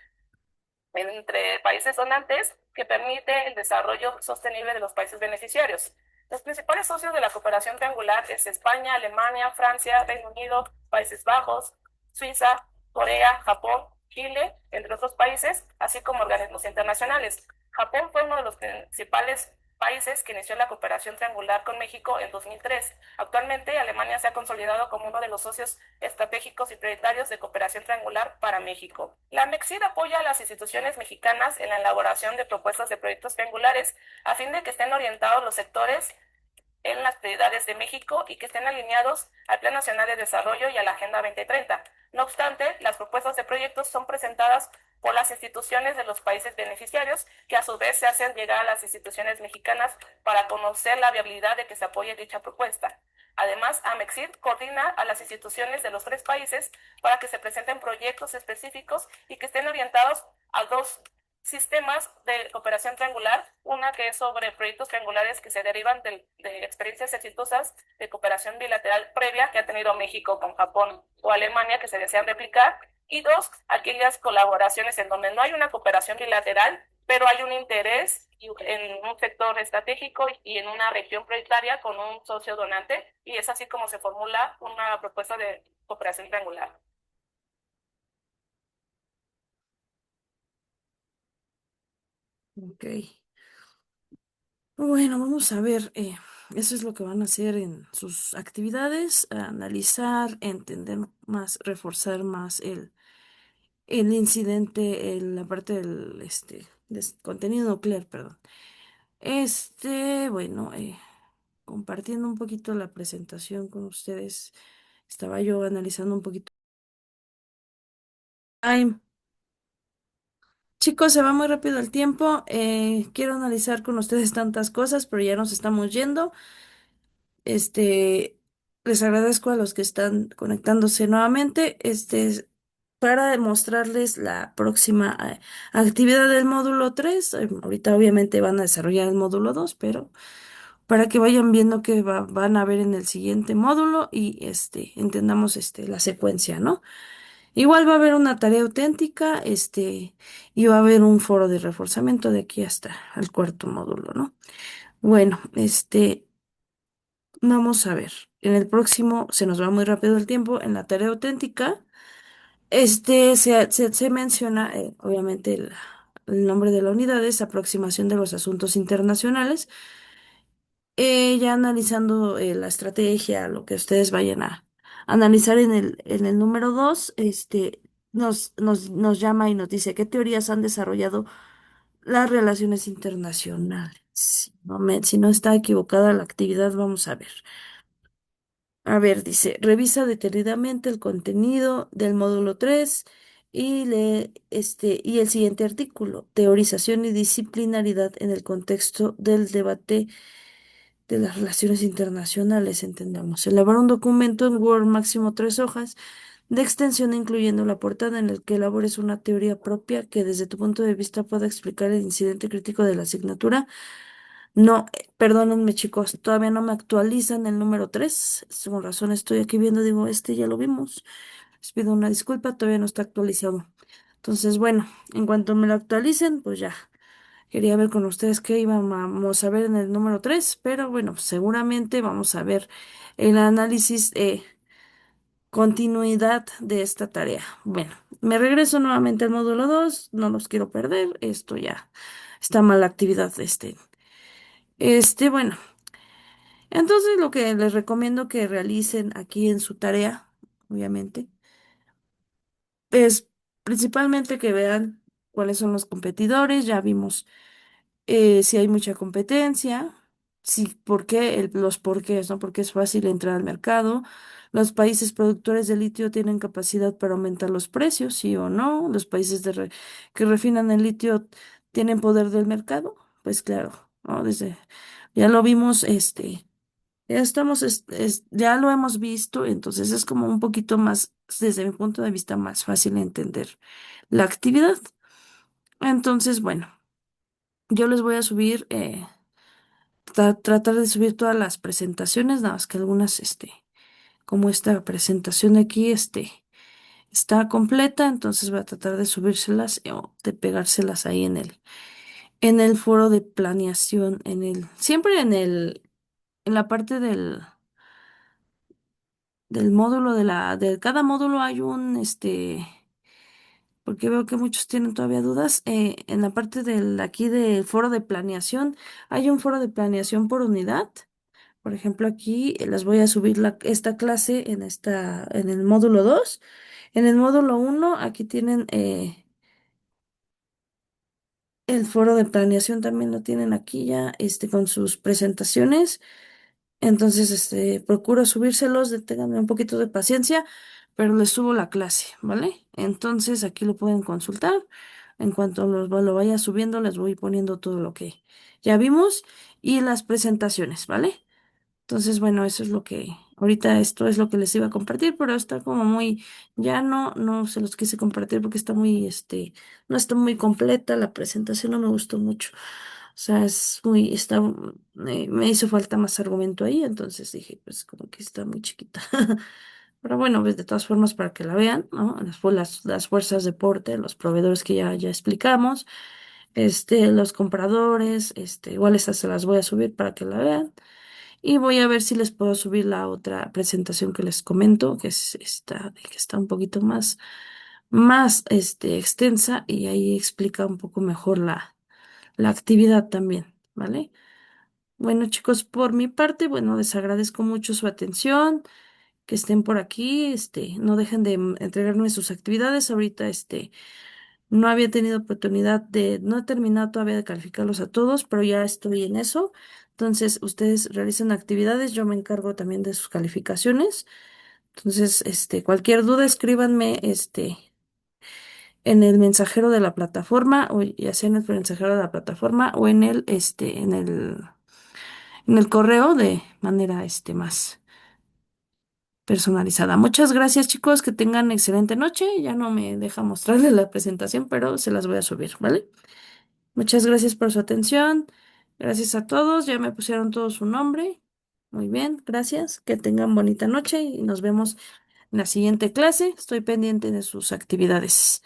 entre países donantes que permite el desarrollo sostenible de los países beneficiarios. Los principales socios de la cooperación triangular es España, Alemania, Francia, Reino Unido, Países Bajos, Suiza, Corea, Japón, Chile, entre otros países, así como organismos internacionales. Japón fue uno de los principales países que inició la cooperación triangular con México en 2003. Actualmente, Alemania se ha consolidado como uno de los socios estratégicos y prioritarios de cooperación triangular para México. La MEXID apoya a las instituciones mexicanas en la elaboración de propuestas de proyectos triangulares a fin de que estén orientados los sectores en las prioridades de México y que estén alineados al Plan Nacional de Desarrollo y a la Agenda 2030. No obstante, las propuestas de proyectos son presentadas por las instituciones de los países beneficiarios, que a su vez se hacen llegar a las instituciones mexicanas para conocer la viabilidad de que se apoye dicha propuesta. Además, AMEXID coordina a las instituciones de los 3 países para que se presenten proyectos específicos y que estén orientados a 2 sistemas de cooperación triangular, una que es sobre proyectos triangulares que se derivan de experiencias exitosas de cooperación bilateral previa que ha tenido México con Japón o Alemania que se desean replicar, y 2, aquellas colaboraciones en donde no hay una cooperación bilateral, pero hay un interés en un sector estratégico y en una región prioritaria con un socio donante, y es así como se formula una propuesta de cooperación triangular. Ok. Bueno, vamos a ver. Eso es lo que van a hacer en sus actividades, analizar, entender más, reforzar más el incidente, la parte del contenido nuclear, perdón. Bueno, compartiendo un poquito la presentación con ustedes, estaba yo analizando un poquito. Ay, chicos, se va muy rápido el tiempo. Quiero analizar con ustedes tantas cosas, pero ya nos estamos yendo. Este, Les agradezco a los que están conectándose nuevamente. Para demostrarles la próxima actividad del módulo 3. Ahorita obviamente van a desarrollar el módulo 2, pero para que vayan viendo qué van a ver en el siguiente módulo y entendamos la secuencia, ¿no? Igual va a haber una tarea auténtica, y va a haber un foro de reforzamiento de aquí hasta el cuarto módulo, ¿no? Bueno, Vamos a ver. En el próximo, se nos va muy rápido el tiempo, en la tarea auténtica, se menciona, obviamente, el nombre de la unidad es aproximación de los asuntos internacionales, ya analizando la estrategia, lo que ustedes vayan a analizar en el número 2, nos llama y nos dice qué teorías han desarrollado las relaciones internacionales. Si no está equivocada la actividad, vamos a ver. A ver, dice, revisa detenidamente el contenido del módulo 3 y lee y el siguiente artículo, teorización y disciplinaridad en el contexto del debate de las relaciones internacionales, entendamos. Elaborar un documento en Word máximo 3 hojas de extensión, incluyendo la portada, en el que elabores una teoría propia que desde tu punto de vista pueda explicar el incidente crítico de la asignatura. No, perdónenme chicos, todavía no me actualizan el número 3. Con razón estoy aquí viendo, digo, ya lo vimos. Les pido una disculpa, todavía no está actualizado. Entonces, bueno, en cuanto me lo actualicen, pues ya. Quería ver con ustedes qué íbamos a ver en el número 3, pero bueno, seguramente vamos a ver el análisis, continuidad de esta tarea. Bueno, me regreso nuevamente al módulo 2. No los quiero perder, esto ya está mala actividad, bueno. Entonces, lo que les recomiendo que realicen aquí en su tarea, obviamente, es principalmente que vean cuáles son los competidores. Ya vimos si hay mucha competencia, si, por qué, los porqués, ¿no? Porque es fácil entrar al mercado. Los países productores de litio tienen capacidad para aumentar los precios, sí o no. Los países que refinan el litio tienen poder del mercado, pues claro, ¿no? Ya lo vimos, ya lo hemos visto, entonces es como un poquito más, desde mi punto de vista, más fácil entender la actividad. Entonces, bueno, yo les voy a subir, tratar de subir todas las presentaciones, nada más que algunas, como esta presentación de aquí, está completa, entonces voy a tratar de subírselas o de pegárselas ahí en el foro de planeación, siempre en la parte del módulo de cada módulo hay porque veo que muchos tienen todavía dudas, en la parte aquí del foro de planeación, hay un foro de planeación por unidad. Por ejemplo, aquí les voy a subir esta clase en el módulo 2. En el módulo 1, aquí tienen el foro de planeación, también lo tienen aquí ya, con sus presentaciones. Entonces, procuro subírselos, ténganme un poquito de paciencia, pero les subo la clase, ¿vale? Entonces, aquí lo pueden consultar. En cuanto lo vaya subiendo, les voy poniendo todo lo que ya vimos y las presentaciones, ¿vale? Entonces, bueno, eso es ahorita esto es lo que les iba a compartir, pero está como ya no se los quise compartir porque no está muy completa, la presentación no me gustó mucho. O sea, me hizo falta más argumento ahí, entonces dije, pues como que está muy chiquita. Pero bueno, pues de todas formas para que la vean, ¿no? Las fuerzas de deporte, los proveedores que ya explicamos, los compradores, igual estas se las voy a subir para que la vean. Y voy a ver si les puedo subir la otra presentación que les comento, que es que está un poquito más extensa y ahí explica un poco mejor la actividad también, ¿vale? Bueno, chicos, por mi parte, bueno, les agradezco mucho su atención, que estén por aquí, no dejen de entregarme sus actividades. Ahorita, no había tenido oportunidad no he terminado todavía de calificarlos a todos, pero ya estoy en eso. Entonces, ustedes realizan actividades, yo me encargo también de sus calificaciones. Entonces, cualquier duda, escríbanme, en el mensajero de la plataforma, o ya sea en el mensajero de la plataforma o en el correo de manera, más personalizada. Muchas gracias, chicos, que tengan excelente noche. Ya no me deja mostrarles la presentación, pero se las voy a subir, ¿vale? Muchas gracias por su atención. Gracias a todos. Ya me pusieron todo su nombre. Muy bien, gracias. Que tengan bonita noche y nos vemos en la siguiente clase. Estoy pendiente de sus actividades.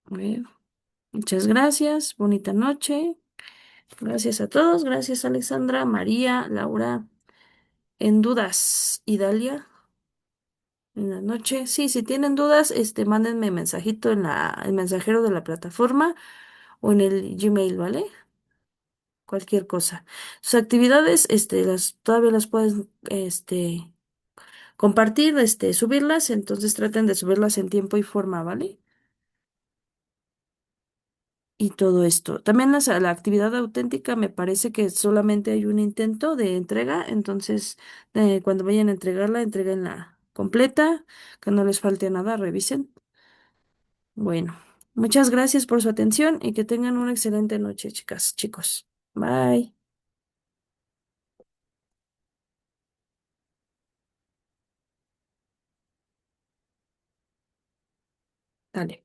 Muy bien. Muchas gracias. Bonita noche. Gracias a todos. Gracias, Alexandra, María, Laura. en dudas, Idalia, en la noche. Sí, si tienen dudas, mándenme mensajito en el mensajero de la plataforma o en el Gmail, ¿vale? Cualquier cosa. Sus actividades, todavía las pueden, compartir, subirlas, entonces traten de subirlas en tiempo y forma, ¿vale? Y todo esto. También la actividad auténtica me parece que solamente hay un intento de entrega, entonces cuando vayan a entregarla, entreguenla completa, que no les falte nada, revisen. Bueno, muchas gracias por su atención y que tengan una excelente noche, chicas, chicos. Bye. Dale.